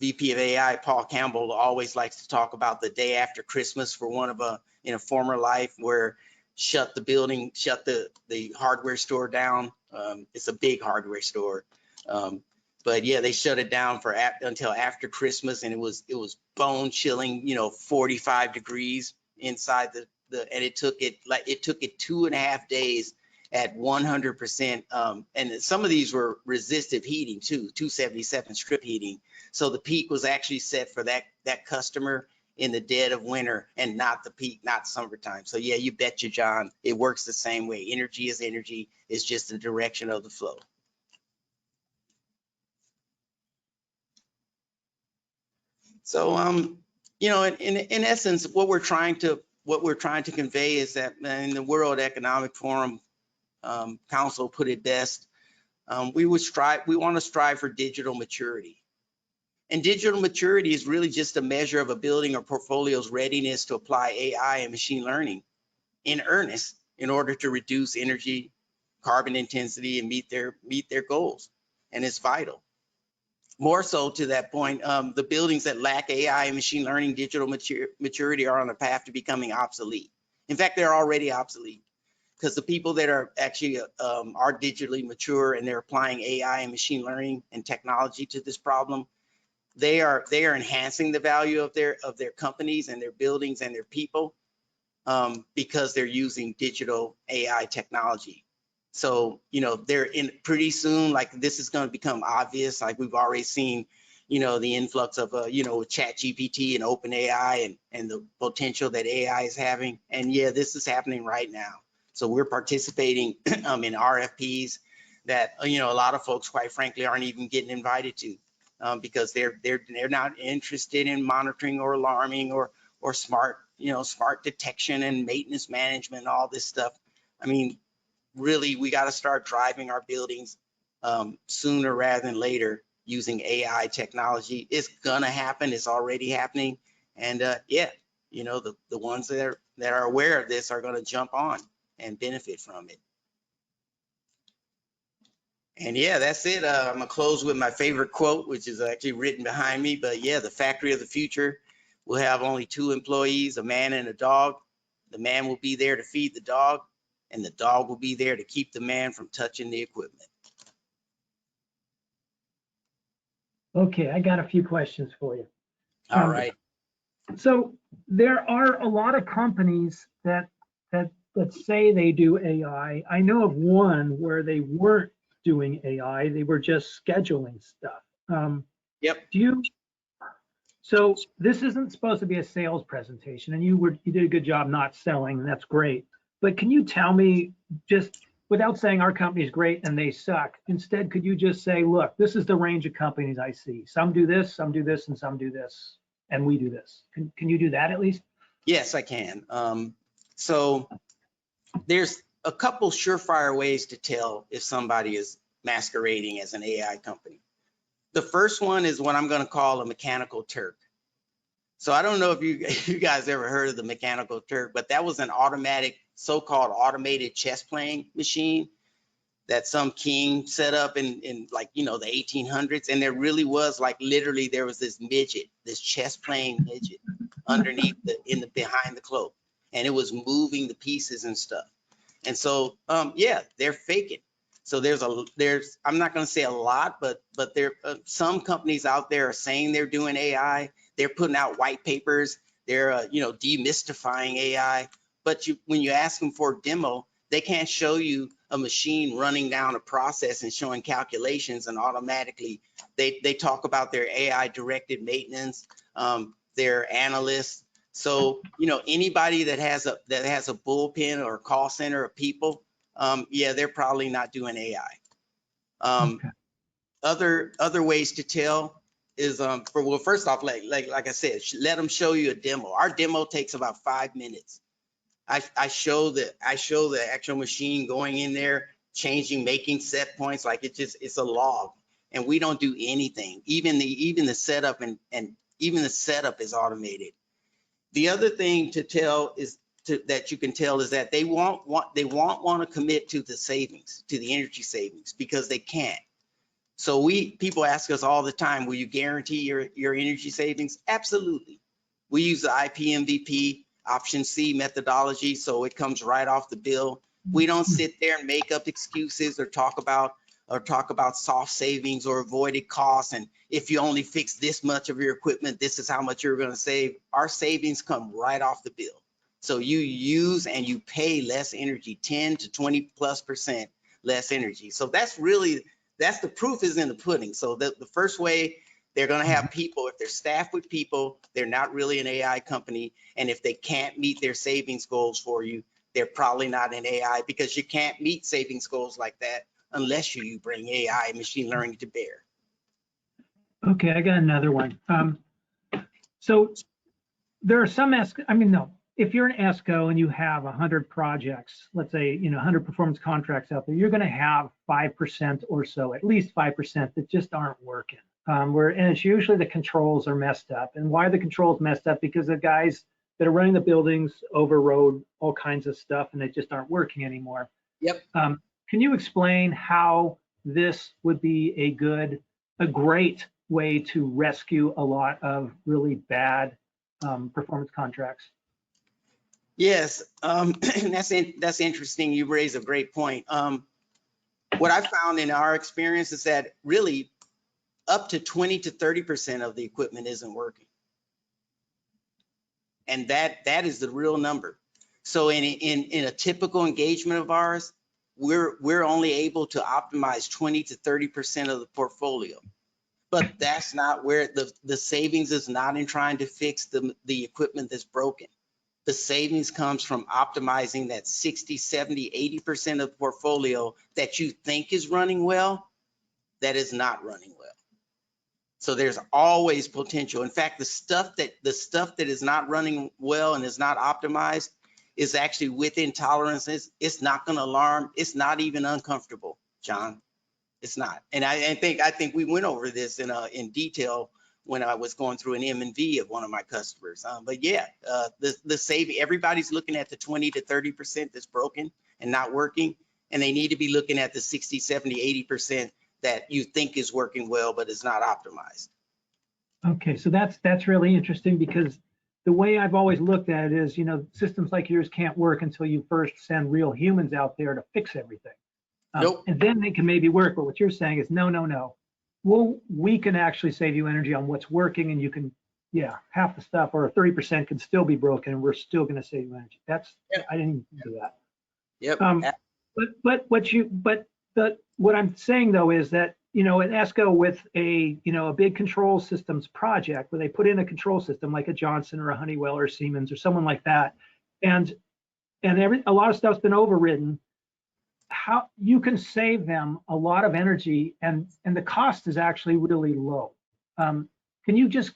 VP of AI, Paul Campbell, always likes to talk about the day after Christmas for one of in a former life where shut the hardware store down. It's a big hardware store. But yeah, they shut it down until after Christmas, and it was bone chilling, 45 degrees inside and it took it 2.5 days at 100%. And some of these were resistive heating too, 277 strip heating. So the peak was actually set for that customer in the dead of winter and not the peak, not summertime. So yeah, you betcha, John, it works the same way. Energy is energy. It's just the direction of the flow. So, in essence, what we're trying to convey is that in the World Economic Forum Council put it best, we want to strive for digital maturity. And digital maturity is really just a measure of a building or portfolio's readiness to apply AI and machine learning in earnest in order to reduce energy, carbon intensity, and meet their goals. And it's vital. More so to that point, the buildings that lack AI and machine learning digital maturity are on a path to becoming obsolete. In fact, they're already obsolete, because the people that are actually are digitally mature and they're applying AI and machine learning and technology to this problem, they are enhancing the value of their companies and their buildings and their people because they're using digital AI technology. So, they're in pretty soon, like this is going to become obvious. Like we've already seen, the influx of, ChatGPT and OpenAI and the potential that AI is having. And yeah, this is happening right now. So we're participating in RFPs that, a lot of folks, quite frankly, aren't even getting invited to because they're not interested in monitoring or alarming or smart detection and maintenance management, all this stuff. I mean, really, we got to start driving our buildings sooner rather than later using AI technology. It's gonna happen. It's already happening, And yeah, you know, the ones that are aware of this are going to jump on and benefit from it. And yeah, that's it. I'm gonna close with my favorite quote, which is actually written behind me. But yeah, the factory of the future will have only 2 employees, a man and a dog. The man will be there to feed the dog, and the dog will be there to keep the man from touching the equipment. Okay, I got a few questions for you. All right. So there are a lot of companies that say they do AI. I know of one where they weren't doing AI, they were just scheduling stuff. Yep. So this isn't supposed to be a sales presentation, and you did a good job not selling, and that's great. But can you tell me, just without saying our company's great and they suck, instead, could you just say, look, this is the range of companies I see. Some do this, and some do this, and we do this. Can you do that at least? Yes, I can. So there's a couple surefire ways to tell if somebody is masquerading as an AI company. The first one is what I'm going to call a mechanical Turk. So I don't know if you guys ever heard of the mechanical Turk, but that was an automatic, so-called automated chess playing machine that some king set up in like, you know, the 1800s. And there really was, like, literally there was this midget, this chess playing midget underneath behind the cloak, and it was moving the pieces and stuff. And so yeah, they're faking. So there's I'm not going to say a lot, but there some companies out there are saying they're doing AI. They're putting out white papers. They're you know, demystifying AI. But when you ask them for a demo, they can't show you a machine running down a process and showing calculations, and automatically they talk about their AI directed maintenance, their analysts. So, you know, anybody that has a bullpen or a call center of people, yeah, they're probably not doing AI. Okay. Other ways to tell is well, first off, like I said, let them show you a demo. Our demo takes about 5 minutes. I show the actual machine going in there, changing, making set points, like it's a log, and we don't do anything. Even the setup and even the setup is automated. The other thing to tell is that you can tell is that they won't want to commit to the savings, to the energy savings, because they can't. So people ask us all the time, will you guarantee your energy savings? Absolutely. We use the IPMVP option C methodology, so it comes right off the bill. We don't sit there and make up excuses or talk about soft savings or avoided costs. And if you only fix this much of your equipment, this is how much you're going to save. Our savings come right off the bill. So you use and you pay less energy, 10 to 20+% less energy. So that's the proof is in the pudding. So the first way, they're going to have people, if they're staffed with people, they're not really an AI company. And if they can't meet their savings goals for you, they're probably not an AI, because you can't meet savings goals like that unless you bring AI, machine learning, to bear. Okay, I got another one. So there are some if you're an ESCO and you have 100 projects, let's say, 100 performance contracts out there, you're going to have 5% or so, at least 5%, that just aren't working. And it's usually the controls are messed up. And why are the controls messed up? Because the guys that are running the buildings overrode all kinds of stuff, and they just aren't working anymore. Yep. Can you explain how this would be a great way to rescue a lot of really bad performance contracts? Yes, that's interesting. You raise a great point. What I found in our experience is that really up to 20 to 30% of the equipment isn't working, and that is the real number. So in a typical engagement of ours, we're only able to optimize 20 to 30% of the portfolio. But that's not where the savings is not in trying to fix the equipment that's broken. The savings comes from optimizing that 60, 70, 80% of the portfolio that you think is running well, that is not running well. So there's always potential. In fact, the stuff that is not running well and is not optimized is actually within tolerances. It's not going to alarm. It's not even uncomfortable, John. It's not. And I think we went over this in detail when I was going through an M&V of one of my customers. But yeah, the saving, everybody's looking at the 20 to 30% that's broken and not working, and they need to be looking at the 60, 70, 80% that you think is working well, but is not optimized. Okay, so that's really interesting, because the way I've always looked at it is, you know, systems like yours can't work until you first send real humans out there to fix everything. Nope. And then they can maybe work. But what you're saying is, no. Well, we can actually save you energy on what's working, and you can, yeah, half the stuff or 30% can still be broken, and we're still going to save you energy. That's, Yep. I didn't even do that. Yep. But what I'm saying though is that, you know, at ESCO with a big control systems project where they put in a control system like a Johnson or a Honeywell or Siemens or someone like that, and a lot of stuff's been overridden, how you can save them a lot of energy, and the cost is actually really low. Can you just,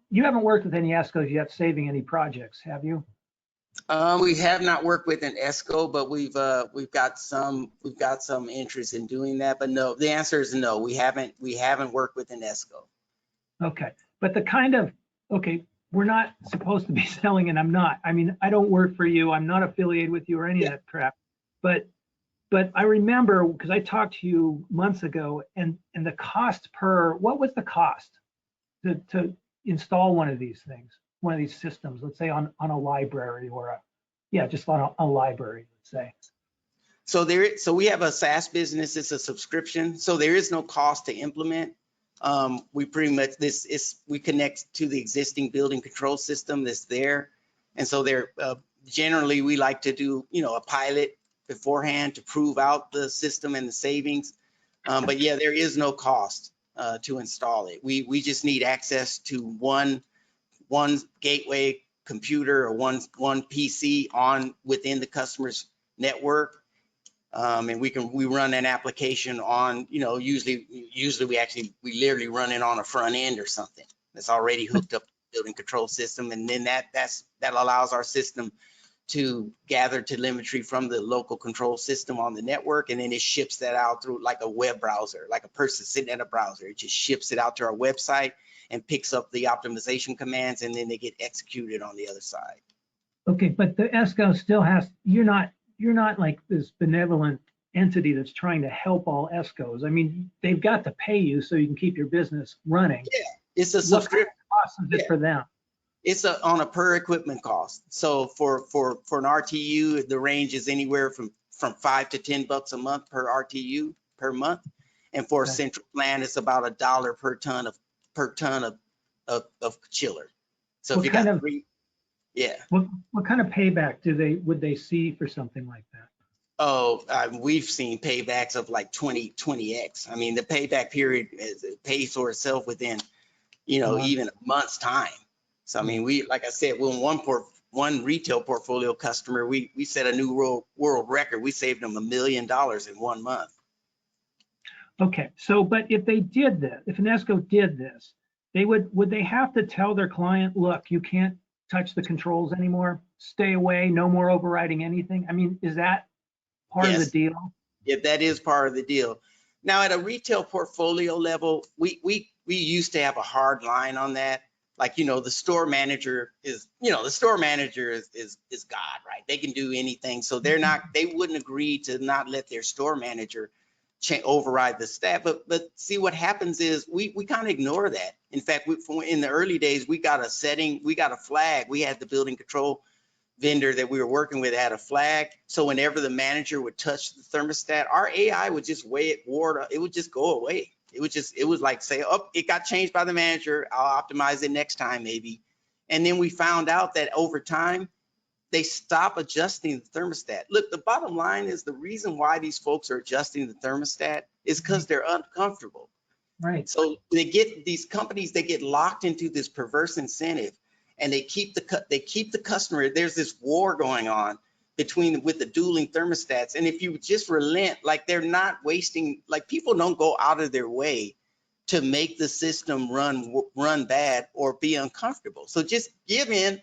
you haven't worked with any ESCOs yet saving any projects, have you? We have not worked with an ESCO, but we've got some interest in doing that. But no, the answer is no. We haven't worked with an ESCO. Okay, but the kind of, okay, we're not supposed to be selling, and I'm not. I mean, I don't work for you. I'm not affiliated with you or any of that crap. But I remember, because I talked to you months ago, and the cost per, what was the cost to install one of these things, one of these systems, let's say on a library or just on a library, let's say. So we have a SaaS business. It's a subscription. So there is no cost to implement. We pretty much, we connect to the existing building control system that's there. And so there, generally we like to do, a pilot beforehand to prove out the system and the savings. But yeah, there is no cost to install it. We just need access to one gateway computer or one PC within the customer's network. And we run an application on, usually we literally run it on a front end or something that's already hooked up to the building control system. And then that allows our system to gather telemetry from the local control system on the network, and then it ships that out through like a web browser, like a person sitting at a browser. It just ships it out to our website and picks up the optimization commands, and then they get executed on the other side. Okay, but the ESCO still has, you're not like this benevolent entity that's trying to help all ESCOs. I mean, they've got to pay you so you can keep your business running. Yeah, it's a subscription. What cost is it for them? It's on a per equipment cost. So for an RTU, the range is anywhere from $5 to $10 a month per RTU per month. And for a central plant, it's about $1 per ton of chiller. So if you got three, yeah. What kind of payback would they see for something like that? Oh, we've seen paybacks of like 20x. I mean, the payback period pays for itself within, even a month's time. So, I mean, like I said, when one retail portfolio customer, we set a new world record. We saved them $1 million in 1 month. Okay, so, but if they did this, if an ESCO did this, would they have to tell their client, look, you can't touch the controls anymore, stay away, no more overriding anything? I mean, is that part of the deal? Yeah, that is part of the deal. Now, at a retail portfolio level, we used to have a hard line on that. Like, the store manager is God, right? They can do anything. So they wouldn't agree to not let their store manager override the staff. But see, what happens is we kind of ignore that. In fact, in the early days, we got a flag. We had the building control vendor that we were working with had a flag. So whenever the manager would touch the thermostat, our AI would just it would just go away. It would like say, oh, it got changed by the manager. I'll optimize it next time maybe. And then we found out that over time, they stop adjusting the thermostat. Look, the bottom line is the reason why these folks are adjusting the thermostat is because they're uncomfortable. Right. So these companies, they get locked into this perverse incentive, and they keep the customer. There's this war going on with the dueling thermostats. And if you just relent, like they're not wasting, like people don't go out of their way to make the system run bad or be uncomfortable. So just give in,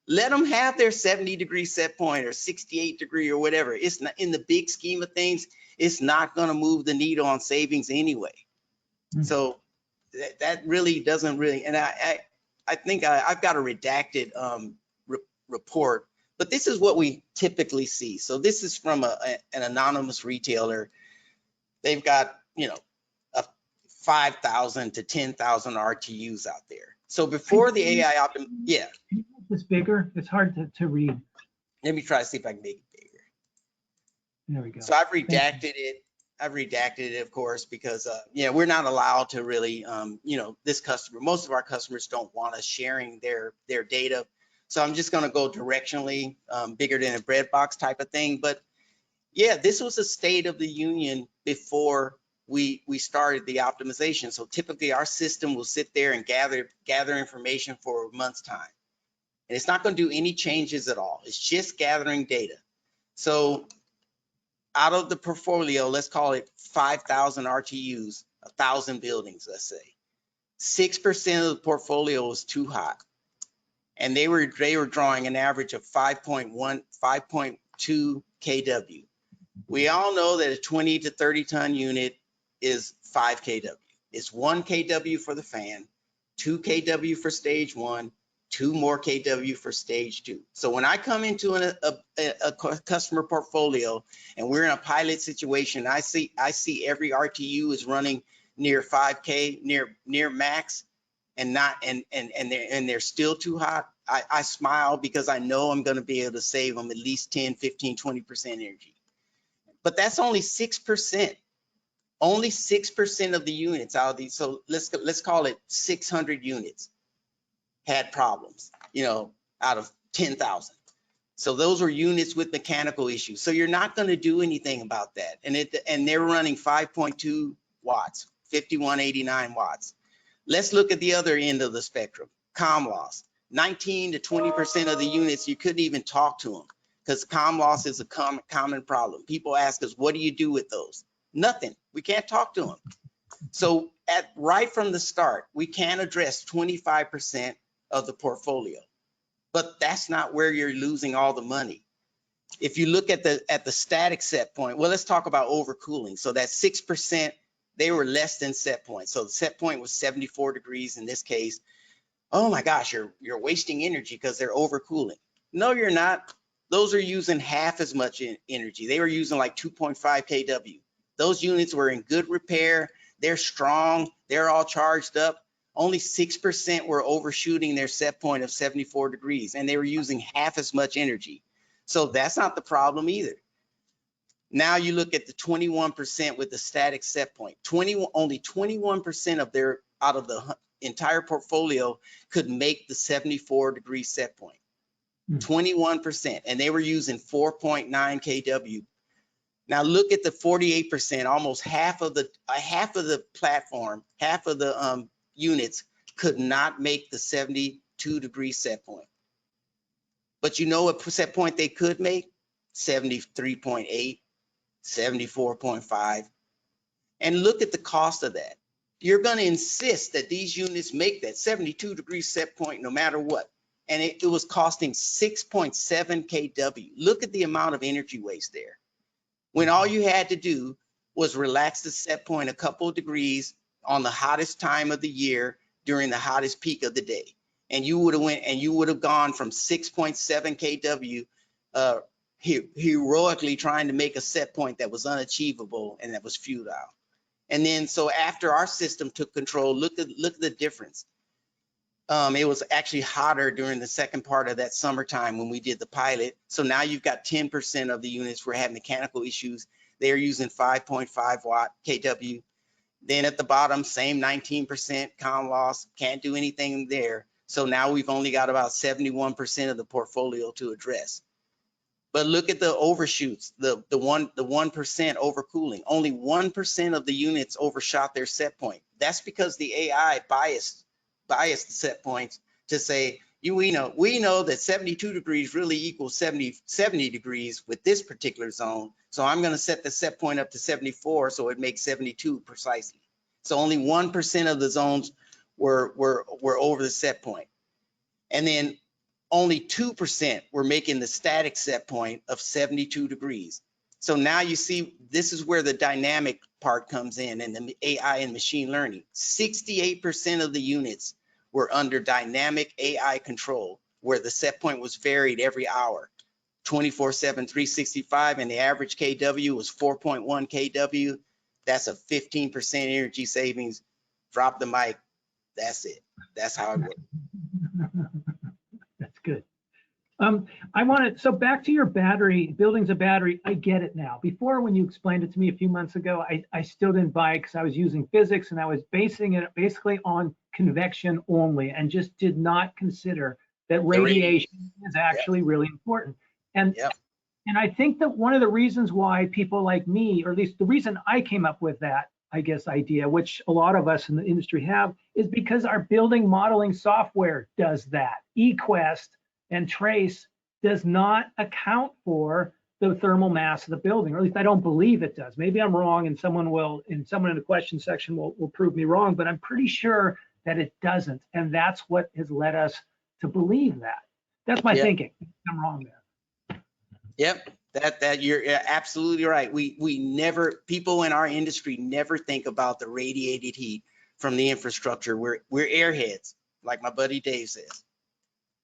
let them have their 70-degree set point or 68-degree or whatever. It's not, in the big scheme of things, it's not going to move the needle on savings anyway. So that really doesn't really, and I think I've got a redacted report, but this is what we typically see. So this is from an anonymous retailer. They've got, you know, 5,000 to 10,000 RTUs out there. So before the AI yeah. Can you make this bigger? It's hard to read. Let me try to see if I can make it bigger. There we go. So I've redacted it. I've redacted it, of course, because yeah, we're not allowed to really, you know, most of our customers don't want us sharing their data. So I'm just going to go directionally, bigger than a breadbox type of thing. But yeah, this was a state of the union before we started the optimization. So typically our system will sit there and gather information for a month's time. And it's not going to do any changes at all. It's just gathering data. So out of the portfolio, let's call it 5,000 RTUs, 1,000 buildings, let's say. 6% of the portfolio was too hot. And they were drawing an average of 5.2 kW. We all know that a 20 to 30 ton unit is 5 kW. It's 1 kW for the fan, 2 kW for stage 1, 2 more kW for stage 2. So when I come into a customer portfolio and we're in a pilot situation, I see every RTU is running near 5K, near max, and they're still too hot. I smile because I know I'm going to be able to save them at least 10, 15, 20% energy. But that's only 6%. Only 6% of the units out of these. So let's call it 600 units had problems, you know, out of 10,000. So those were units with mechanical issues. So you're not going to do anything about that. And they're running 5.2 watts, 5189 watts. Let's look at the other end of the spectrum, comm loss. 19 to 20% of the units, you couldn't even talk to them because comm loss is a common problem. People ask us, what do you do with those? Nothing. We can't talk to them. So right from the start, we can address 25% of the portfolio, but that's not where you're losing all the money. If you look at the static set point, well, let's talk about overcooling. So that 6%, they were less than set point. So the set point was 74 degrees in this case. Oh my gosh, you're wasting energy because they're overcooling. No, you're not. Those are using half as much energy. They were using like 2.5 kW. Those units were in good repair. They're strong. They're all charged up. Only 6% were overshooting their set point of 74 degrees, and they were using half as much energy. So that's not the problem either. Now you look at the 21% with the static set point. Only 21% of out of the entire portfolio could make the 74 degree set point. 21%, and they were using 4.9 kW. Now look at the 48%, almost half of the platform, half of the units could not make the 72 degree set point. But you know what set point they could make? 73.8, 74.5. And look at the cost of that. You're going to insist that these units make that 72 degree set point no matter what. And it was costing 6.7 kW. Look at the amount of energy waste there. When all you had to do was relax the set point a couple of degrees on the hottest time of the year during the hottest peak of the day. And you would have gone from 6.7 kW heroically trying to make a set point that was unachievable and that was futile. And then so after our system took control, look at the difference. It was actually hotter during the second part of that summertime when we did the pilot. So now you've got 10% of the units were having mechanical issues. They're using 5.5 watt kW. Then at the bottom, same 19% comm loss, can't do anything there. So now we've only got about 71% of the portfolio to address. But look at the overshoots, the 1% overcooling. Only 1% of the units overshot their set point. That's because the AI biased the set points to say, we know that 72 degrees really equals 70 degrees with this particular zone. So I'm going to set the set point up to 74 so it makes 72 precisely. So only 1% of the zones were over the set point. And then only 2% were making the static set point of 72 degrees. So now you see, this is where the dynamic part comes in, and the AI and machine learning. 68% of the units were under dynamic AI control, where the set point was varied every hour, 24/7, 365, and the average KW was 4.1 KW. That's a 15% energy savings. Drop the mic. That's it. That's how it works. That's good. I want to, so back to your battery, building's a battery, I get it now. Before, when you explained it to me a few months ago, I still didn't buy it because I was using physics and I was basing it basically on convection only and just did not consider that radiation is actually really important. And I think that one of the reasons why people like me, or at least the reason I came up with that, I guess, idea, which a lot of us in the industry have, is because our building modeling software does that. eQuest and Trace does not account for the thermal mass of the building, or at least I don't believe it does. Maybe I'm wrong, and someone in the question section will prove me wrong, but I'm pretty sure that it doesn't, and that's what has led us to believe that. That's my thinking. I'm wrong there. Yep, that you're absolutely right. We never, people in our industry never think about the radiated heat from the infrastructure. We're airheads, like my buddy Dave says.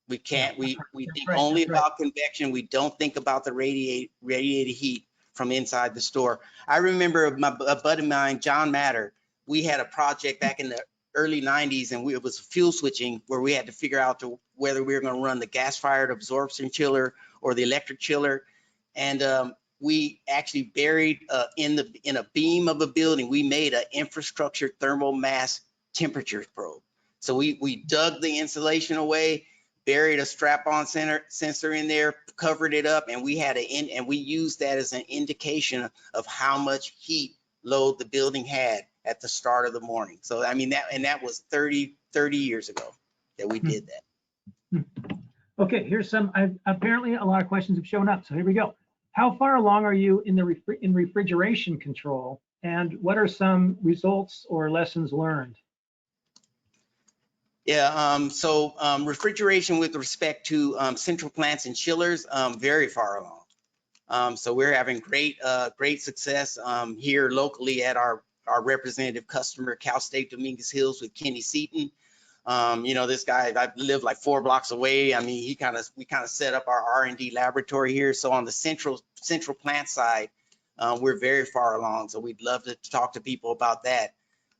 We can't, we think only about convection. We don't think about the radiated heat from inside the store. I remember a buddy of mine, John Matter, we had a project back in the early 90s, and it was fuel switching, where we had to figure out whether we were going to run the gas-fired absorption chiller or the electric chiller. And we actually buried in a beam of a building, we made an infrastructure thermal mass temperature probe. So we dug the insulation away, buried a strap-on sensor in there, covered it up, and we used that as an indication of how much heat load the building had at the start of the morning. So I mean, that was 30 years ago that we did that. Okay, here's some, apparently a lot of questions have shown up, so here we go. How far along are you in refrigeration control, and what are some results or lessons learned? Yeah, so refrigeration with respect to central plants and chillers, very far along. So we're having great success here locally at our representative customer, Cal State Dominguez Hills, with Kenny Seaton. You know, this guy, I live like 4 blocks away. I mean, we kind of set up our R&D laboratory here. So on the central plant side, we're very far along. So we'd love to talk to people about that.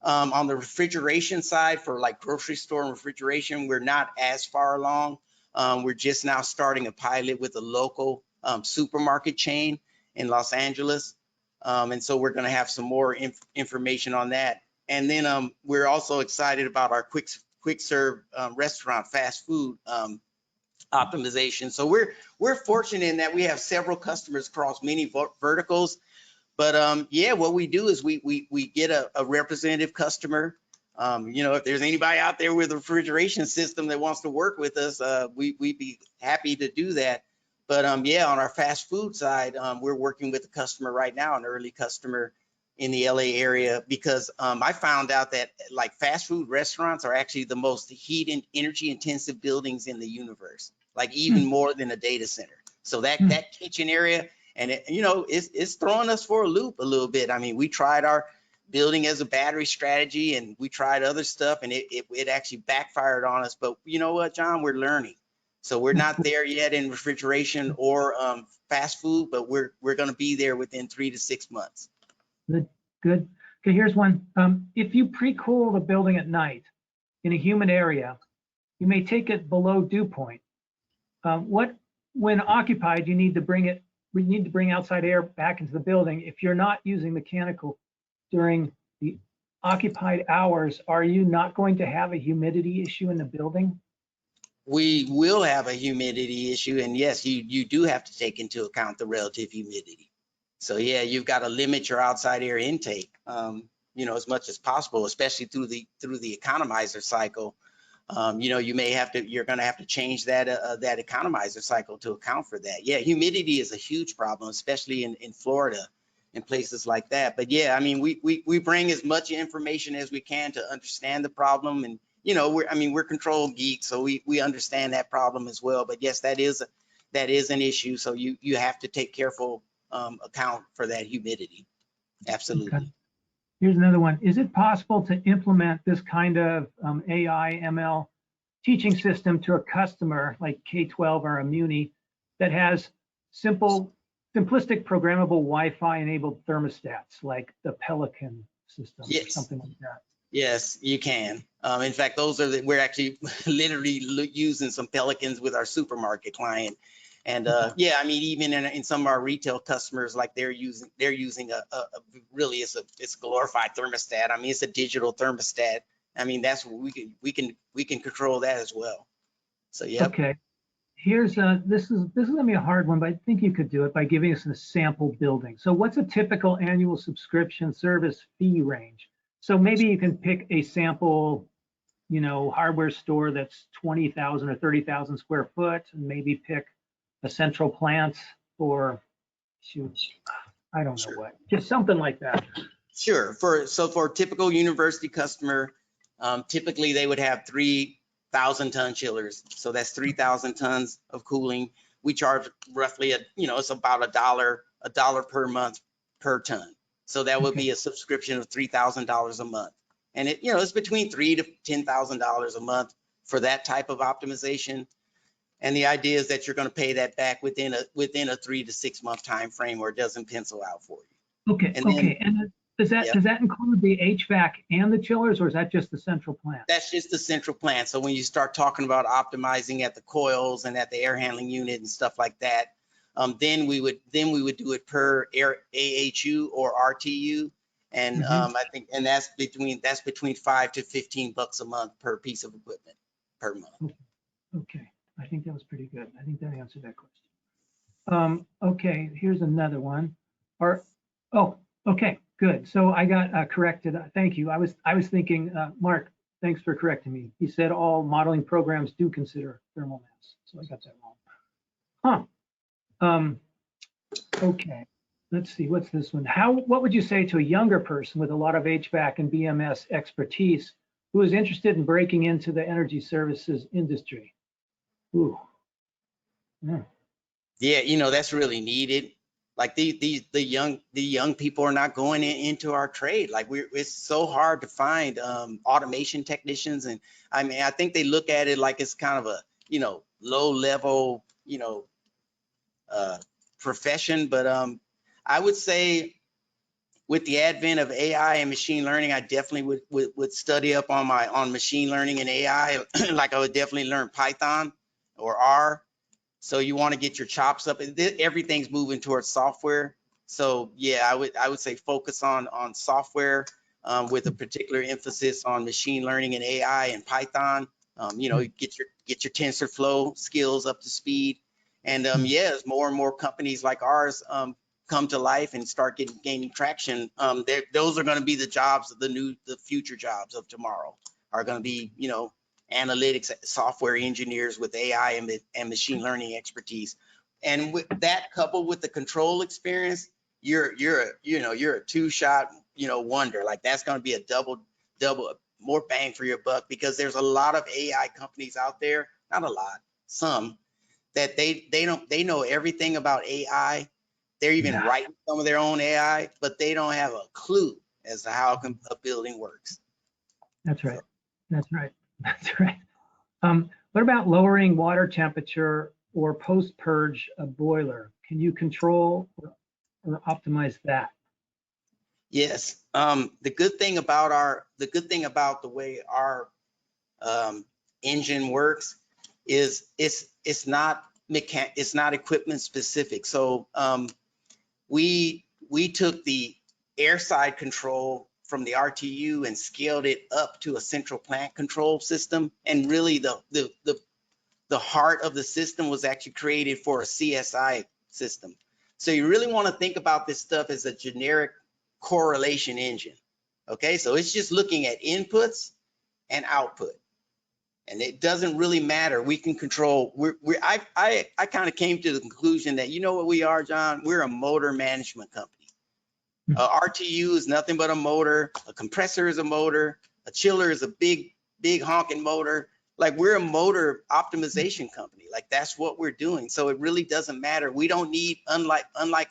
On the refrigeration side, for like grocery store and refrigeration, we're not as far along. We're just now starting a pilot with a local supermarket chain in Los Angeles. And so we're going to have some more information on that. And then we're also excited about our quick serve restaurant fast food optimization. So we're fortunate in that we have several customers across many verticals. But yeah, what we do is we get a representative customer. You know, if there's anybody out there with a refrigeration system that wants to work with us, we'd be happy to do that. But yeah, on our fast food side, we're working with a customer right now, an early customer in the LA area, because I found out that like fast food restaurants are actually the most heat and energy intensive buildings in the universe, like even more than a data center. So that kitchen area, and it, you know, it's throwing us for a loop a little bit. I mean, we tried our building as a battery strategy, and we tried other stuff, and it actually backfired on us. But you know what, John, we're learning. So we're not there yet in refrigeration or fast food, but we're going to be there within 3 to 6 months. Good. Okay, here's one. If you pre-cool the building at night in a humid area, you may take it below dew point. When occupied, you need to bring outside air back into the building. If you're not using mechanical during the occupied hours, are you not going to have a humidity issue in the building? We will have a humidity issue, and yes, you do have to take into account the relative humidity. So yeah, you've got to limit your outside air intake, you know, as much as possible, especially through the economizer cycle. You know, you're going to have to change that economizer cycle to account for that. Yeah, humidity is a huge problem, especially in Florida and places like that. But yeah, I mean, we bring as much information as we can to understand the problem, and you know, we're control geeks, so we understand that problem as well. But yes, that is an issue. So you have to take careful account for that humidity. Absolutely. Okay. Here's another one. Is it possible to implement this kind of AI, ML teaching system to a customer like K-12 or a Muni that has simplistic programmable Wi-Fi enabled thermostats like the Pelican system or Yes. something like that? Yes, you can. In fact, we're actually literally using some Pelicans with our supermarket client. And yeah, I mean, even in some of our retail customers, like they're using really it's a glorified thermostat. I mean, it's a digital thermostat. I mean, that's what we can control that as well. So yeah. Okay. Here's this is gonna be a hard one, but I think you could do it by giving us a sample building. So what's a typical annual subscription service fee range? So maybe you can pick a sample, you know, hardware store that's 20,000 or 30,000 square foot, and maybe pick a central plant for, shoot, I don't know what, just something like that. Sure. For a typical university customer, typically they would have 3,000-ton chillers. So that's 3,000 tons of cooling. We charge roughly it's about a dollar per month per ton. So that would be a subscription of $3,000 a month. And it's between $3,000 to $10,000 a month for that type of optimization. And the idea is that you're going to pay that back within a 3 to 6 month time frame, where it doesn't pencil out for you. Okay. And does that include the HVAC and the chillers, or is that just the central plant? That's just the central plant. So when you start talking about optimizing at the coils and at the air handling unit and stuff like that, then we would do it per AHU or RTU. And I think that's between $5 to $15 a month per piece of equipment per month. Okay. I think that was pretty good. I think that answered that question. Okay, here's another one. Okay, good. So I got corrected. Thank you. I was thinking, Mark, thanks for correcting me. He said all modeling programs do consider thermal mass. So I got that wrong. Okay, let's see. What's this one? What would you say to a younger person with a lot of HVAC and BMS expertise who is interested in breaking into the energy services industry? Ooh. Yeah, that's really needed. Like the young people are not going into our trade. Like it's so hard to find automation technicians, and I mean, I think they look at it like it's kind of a low level profession. But I would say with the advent of AI and machine learning, I definitely would study up on machine learning and AI. Like I would definitely learn Python or R. So you want to get your chops up. Everything's moving towards software. So yeah, I would say focus on software with a particular emphasis on machine learning and AI and Python. Get your TensorFlow skills up to speed. And yeah, as more and more companies like ours come to life and start gaining traction, those are going to be the jobs of the future jobs of tomorrow are going to be analytics software engineers with AI and machine learning expertise. And with that, coupled with the control experience, you're a two-shot wonder. Like that's going to be a double more bang for your buck, because there's a lot of AI companies out there, not a lot, some that they know everything about AI. They're even writing some of their own AI, but they don't have a clue as to how a building works. That's right. That's right. That's right. What about lowering water temperature or post-purge a boiler? Can you control or optimize that? Yes. The good thing about the way our engine works is it's not equipment specific. So we took the airside control from the RTU and scaled it up to a central plant control system. And really the heart of the system was actually created for a CSI system. So you really want to think about this stuff as a generic correlation engine. Okay, so it's just looking at inputs and output. And it doesn't really matter. We can control. I kind of came to the conclusion that, you know what we are, John? We're a motor management company. RTU is nothing but a motor. A compressor is a motor. A chiller is a big honking motor. Like we're a motor optimization company. Like that's what we're doing. So it really doesn't matter. We don't need, unlike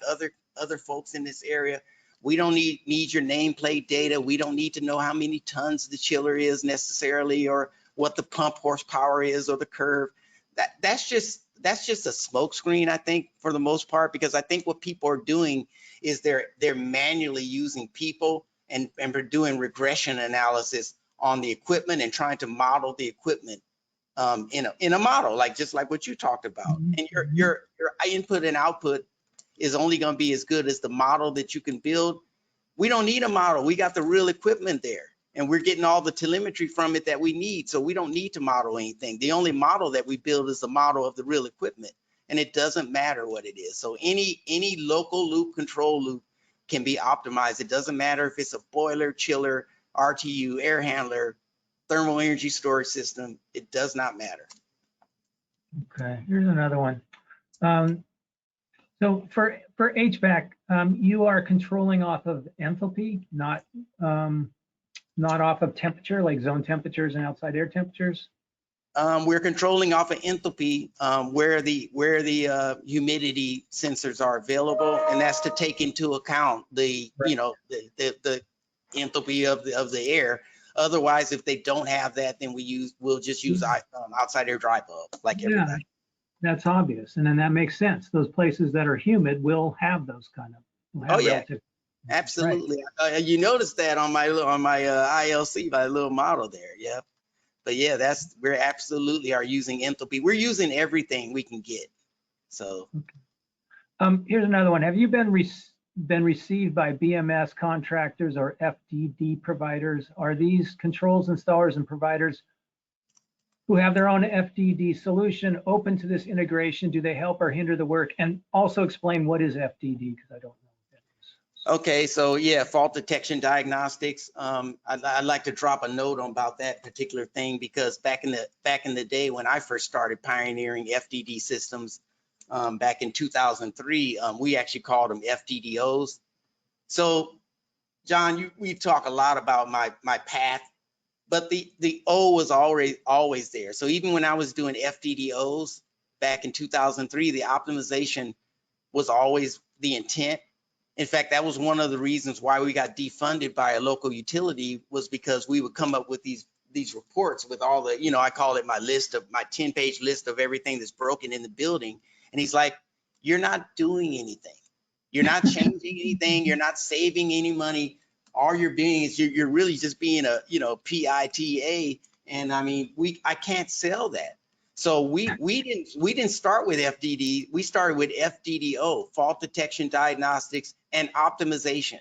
other other folks in this area. We don't need your nameplate data. We don't need to know how many tons the chiller is necessarily, or what the pump horsepower is, or the curve. That's just a smokescreen, I think, for the most part, because I think what people are doing is they're manually using people and we're doing regression analysis on the equipment and trying to model the equipment in a model, like just like what you talked about. And your input and output is only going to be as good as the model that you can build. We don't need a model. We got the real equipment there, and we're getting all the telemetry from it that we need. So we don't need to model anything. The only model that we build is the model of the real equipment, and it doesn't matter what it is. So any local loop, control loop can be optimized. It doesn't matter if it's a boiler, chiller, RTU, air handler, thermal energy storage system. It does not matter. Okay, here's another one. So for HVAC, you are controlling off of enthalpy, not off of temperature, like zone temperatures and outside air temperatures. We're controlling off of enthalpy where the humidity sensors are available, and that's to take into account the the enthalpy of the air. Otherwise, if they don't have that, then we'll just use outside air dry bulb like everybody. That's obvious, and then that makes sense. Those places that are humid will have those kind of. Oh yeah, absolutely. Right. You noticed that on my ILC, my little model there. Yeah, but yeah, we're absolutely are using enthalpy. We're using everything we can get. So, okay. Here's another one. Have you been received by BMS contractors or FDD providers? Are these controls installers and providers who have their own FDD solution open to this integration? Do they help or hinder the work? And also explain what is FDD, because I don't know what that is. Okay, so yeah, fault detection diagnostics. I'd like to drop a note about that particular thing, because back in the day when I first started pioneering FDD systems, back in 2003, we actually called them FDDOs. So, John, we talk a lot about my path, but the O was always there. So even when I was doing FDDOs back in 2003, the optimization was always the intent. In fact, that was one of the reasons why we got defunded by a local utility, was because we would come up with these reports with all the, I call it my 10-page list of everything that's broken in the building. And he's like, you're not doing anything. You're not changing anything. You're not saving any money. All you're being is you're really just being a, PITA. And I mean, I can't sell that. So we didn't start with FDD. We started with FDDO, fault detection diagnostics and optimization.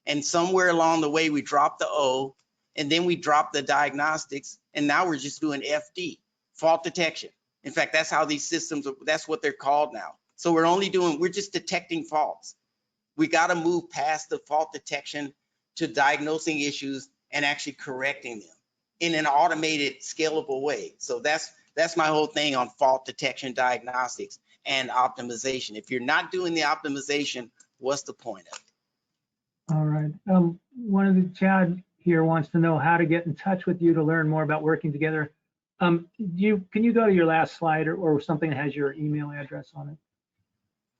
And somewhere along the way, we dropped the O, and then we dropped the diagnostics. And now we're just doing FD, fault detection. In fact, that's how these systems, that's what they're called now. So we're just detecting faults. We got to move past the fault detection to diagnosing issues and actually correcting them in an automated, scalable way. So that's my whole thing on fault detection diagnostics and optimization. If you're not doing the optimization, what's the point of it? All right. One of the Chad here wants to know how to get in touch with you to learn more about working together. Can you go to your last slide or something that has your email address on it?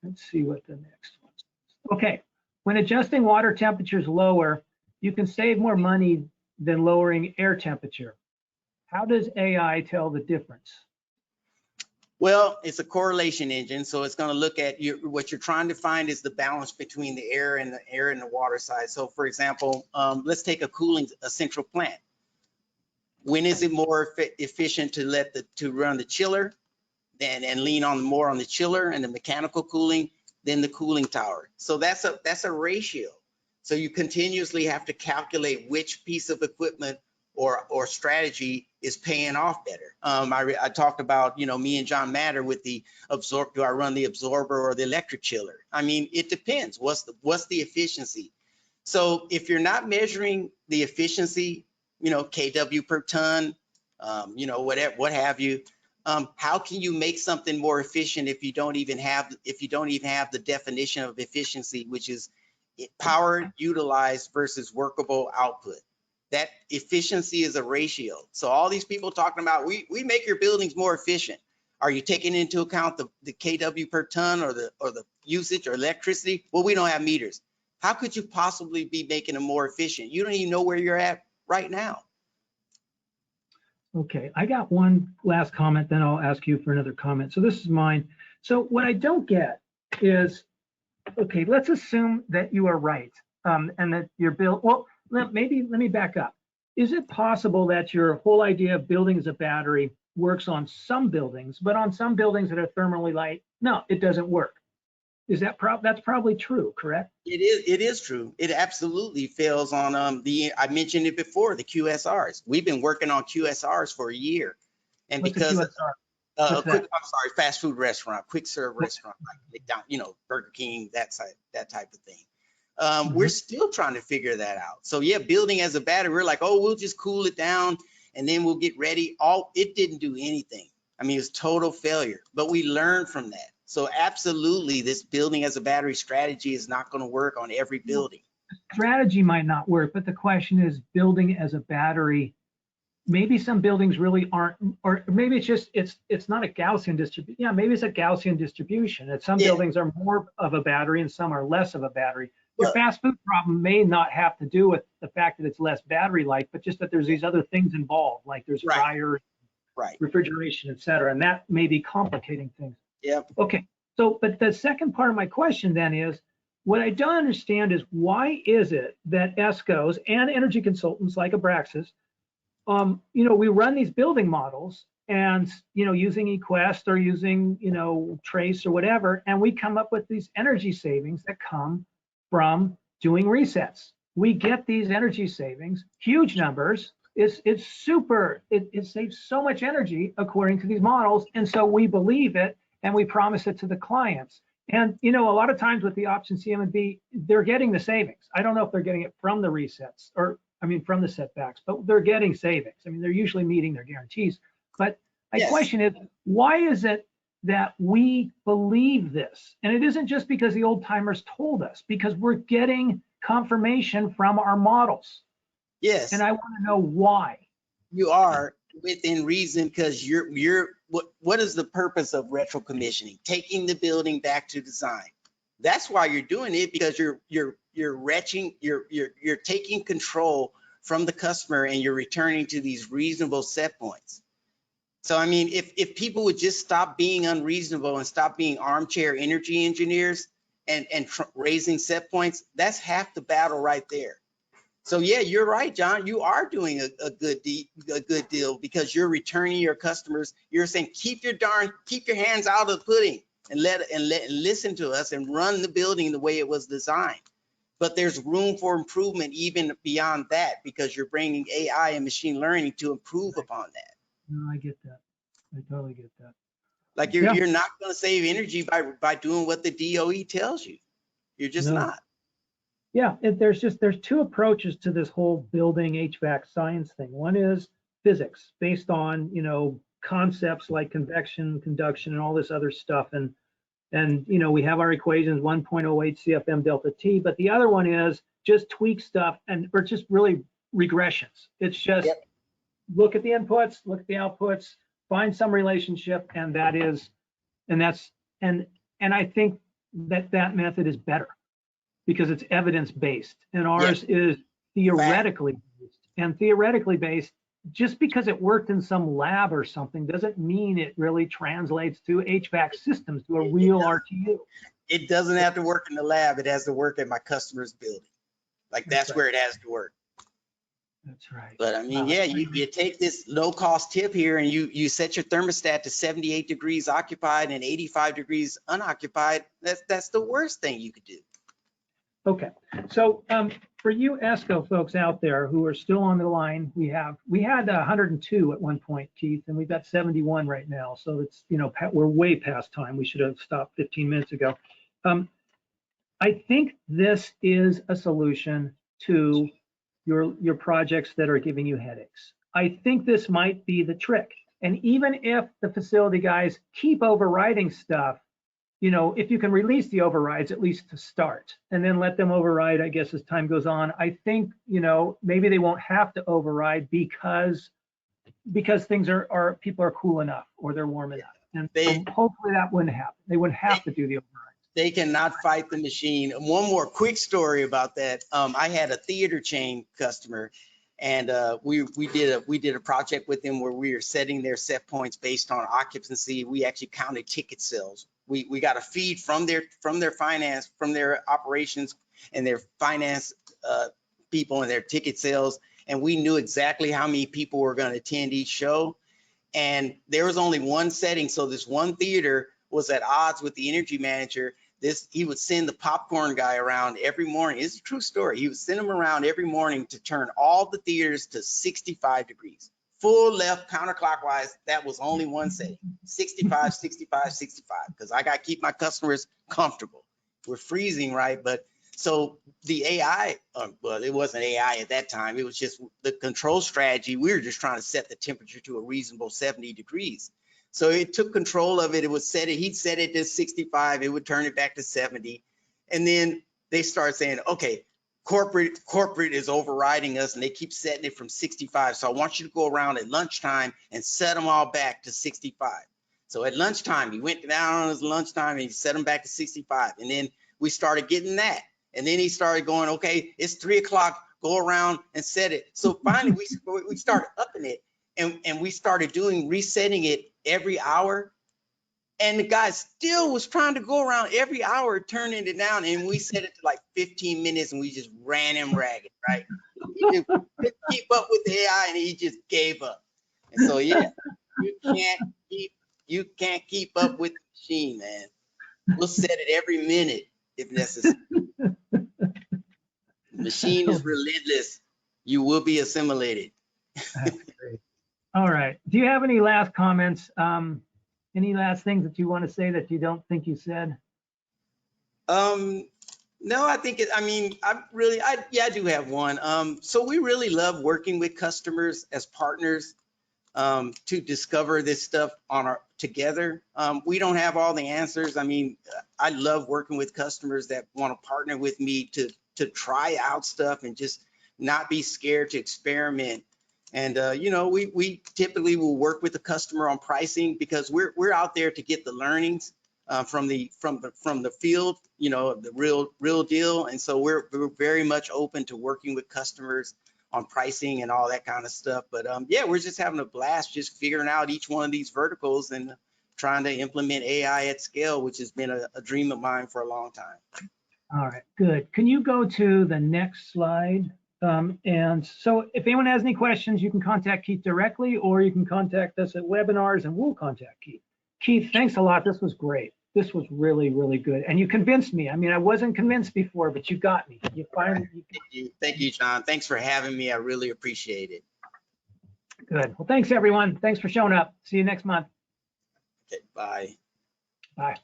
Let's see what the next one is. Okay. When adjusting water temperatures lower, you can save more money than lowering air temperature. How does AI tell the difference? Well, it's a correlation engine, so it's going to look at what you're trying to find is the balance between the air and the water side. So, for example, let's take a central plant. When is it more efficient to run the chiller and lean on more on the chiller and the mechanical cooling than the cooling tower? So that's a ratio. So you continuously have to calculate which piece of equipment or strategy is paying off better. I talked about, me and John Matter with the do I run the absorber or the electric chiller? I mean, it depends. What's the efficiency? So if you're not measuring the efficiency, kW per ton, what have you, how can you make something more efficient if you don't even have the definition of efficiency, which is power utilized versus workable output? That efficiency is a ratio. So all these people talking about, we make your buildings more efficient. Are you taking into account the kW per ton or the usage or electricity? Well, we don't have meters. How could you possibly be making them more efficient? You don't even know where you're at right now. Okay, I got one last comment, then I'll ask you for another comment. So this is mine. So what I don't get is, okay, let's assume that you are right, and that your build, well, maybe let me back up. Is it possible that your whole idea of building as a battery works on some buildings, but on some buildings that are thermally light, no, it doesn't work? Is that that's probably true, correct? It is true. It absolutely fails on I mentioned it before, the QSRs. We've been working on QSRs for a year. And What's because a QSR? fast food restaurant, quick serve restaurant, like McDonald's, you know, Burger King, that type of thing. We're still trying to figure that out. So yeah, building as a battery, we're like, oh, we'll just cool it down and then we'll get ready. It didn't do anything. I mean, it was total failure, but we learned from that. So absolutely, this building as a battery strategy is not going to work on every building. Strategy might not work, but the question is building as a battery. Maybe some buildings really aren't, or maybe it's just, it's not a Gaussian distribution. Yeah, maybe it's a Gaussian distribution. That some buildings are more of a battery and some are less of a battery. Your fast food problem may not have to do with the fact that it's less battery-like, but just that there's these other things involved, like there's fryers, refrigeration, et cetera, and that may be complicating things. Yep. Okay, so, but the second part of my question then is, what I don't understand is why is it that ESCOs and energy consultants like Abraxas, you know, we run these building models and, you know, using eQuest or using, you know, Trace or whatever, and we come up with these energy savings that come from doing resets. We get these energy savings, huge numbers. It's super, it saves so much energy according to these models. And so we believe it and we promise it to the clients. And, you know, a lot of times with the option CM&B, they're getting the savings. I don't know if they're getting it from the resets or, I mean, from the setbacks, but they're getting savings. I mean, they're usually meeting their guarantees. But my question is, why is it that we believe this? And it isn't just because the old timers told us, because we're getting confirmation from our models. Yes. And I want to know why. You are within reason, because what is the purpose of retro commissioning? Taking the building back to design. That's why you're doing it, because you're taking control from the customer and you're returning to these reasonable set points. So I mean, if people would just stop being unreasonable and stop being armchair energy engineers and raising set points, that's half the battle right there. So yeah, you're right, John. You are doing a good deal, because you're returning your customers. You're saying keep your hands out of the pudding and listen to us and run the building the way it was designed. But there's room for improvement even beyond that, because you're bringing AI and machine learning to improve upon that. No, I get that. I totally get that. Like you're not going to save energy by doing what the DOE tells you. You're just not. Yeah, there's two approaches to this whole building HVAC science thing. One is physics, based on, you know, concepts like convection, conduction, and all this other stuff. And you know, we have our equations, 1.08 CFM delta T. But the other one is just tweak stuff, or just really regressions. It's just look at the inputs, look at the outputs, find some relationship, and that's I think that method is better, because it's evidence-based, and ours is theoretically based. And theoretically based, just because it worked in some lab or something doesn't mean it really translates to HVAC systems, to a real RTU. It doesn't have to work in the lab. It has to work in my customer's building. Like that's where it has to work. That's right. But I mean, yeah, you take this low-cost tip here and you set your thermostat to 78 degrees occupied and 85 degrees unoccupied. That's the worst thing you could do. Okay, so for you ESCO folks out there who are still on the line, we had 102 at one point, Keith, and we've got 71 right now. So it's, you know, we're way past time. We should have stopped 15 minutes ago. I think this is a solution to your projects that are giving you headaches. I think this might be the trick. And even if the facility guys keep overriding stuff, you know, if you can release the overrides, at least to start, and then let them override, I guess, as time goes on, I think, you know, maybe they won't have to override because things people are cool enough or they're warm enough. And so hopefully that wouldn't happen. They wouldn't have to do the overrides. They cannot fight the machine. One more quick story about that. I had a theater chain customer, and we did a project with them where we were setting their set points based on occupancy. We actually counted ticket sales. We got a feed from their finance, from their operations and their finance people and their ticket sales, and we knew exactly how many people were going to attend each show. And there was only one setting, so this one theater was at odds with the energy manager. He would send the popcorn guy around every morning. It's a true story. He would send him around every morning to turn all the theaters to 65 degrees, full left counterclockwise. That was only one setting, 65, 65, 65, because I got to keep my customers comfortable. We're freezing, right? But so the AI, well, it wasn't AI at that time. It was just the control strategy. We were just trying to set the temperature to a reasonable 70 degrees. So it took control of it. It would set it. He'd set it to 65. It would turn it back to 70. And then they start saying, okay, corporate is overriding us, and they keep setting it from 65. So I want you to go around at lunchtime and set them all back to 65. So at lunchtime, he went down on his lunchtime and he set them back to 65. And then we started getting that. And then he started going, okay, it's 3 o'clock, go around and set it. So finally we started upping it, and we started resetting it every hour. And the guy still was trying to go around every hour, turning it down. And we set it to like 15 minutes, and we just ran him ragged, right? He just couldn't keep up with the AI, and he just gave up. And so, yeah, you can't keep up with the machine, man. We'll set it every minute if necessary. The machine is relentless. You will be assimilated. That's great. All right. Do you have any last comments? Any last things that you want to say that you don't think you said? No, I think I do have one. So we really love working with customers as partners to discover this stuff together. We don't have all the answers. I mean, I love working with customers that want to partner with me to try out stuff and just not be scared to experiment. And we typically will work with the customer on pricing because we're out there to get the learnings from the field, the real deal. And so we're very much open to working with customers on pricing and all that kind of stuff. But yeah, we're just having a blast just figuring out each one of these verticals and trying to implement AI at scale, which has been a dream of mine for a long time. All right, good. Can you go to the next slide? And so if anyone has any questions, you can contact Keith directly, or you can contact us at webinars and we'll contact Keith. Keith, thanks a lot. This was great. This was really, really good. And you convinced me. I mean, I wasn't convinced before, but you got me. You finally. Thank you, John. Thanks for having me. I really appreciate it. Good. Well, thanks, everyone. Thanks for showing up. See you next month. Okay, bye. Bye.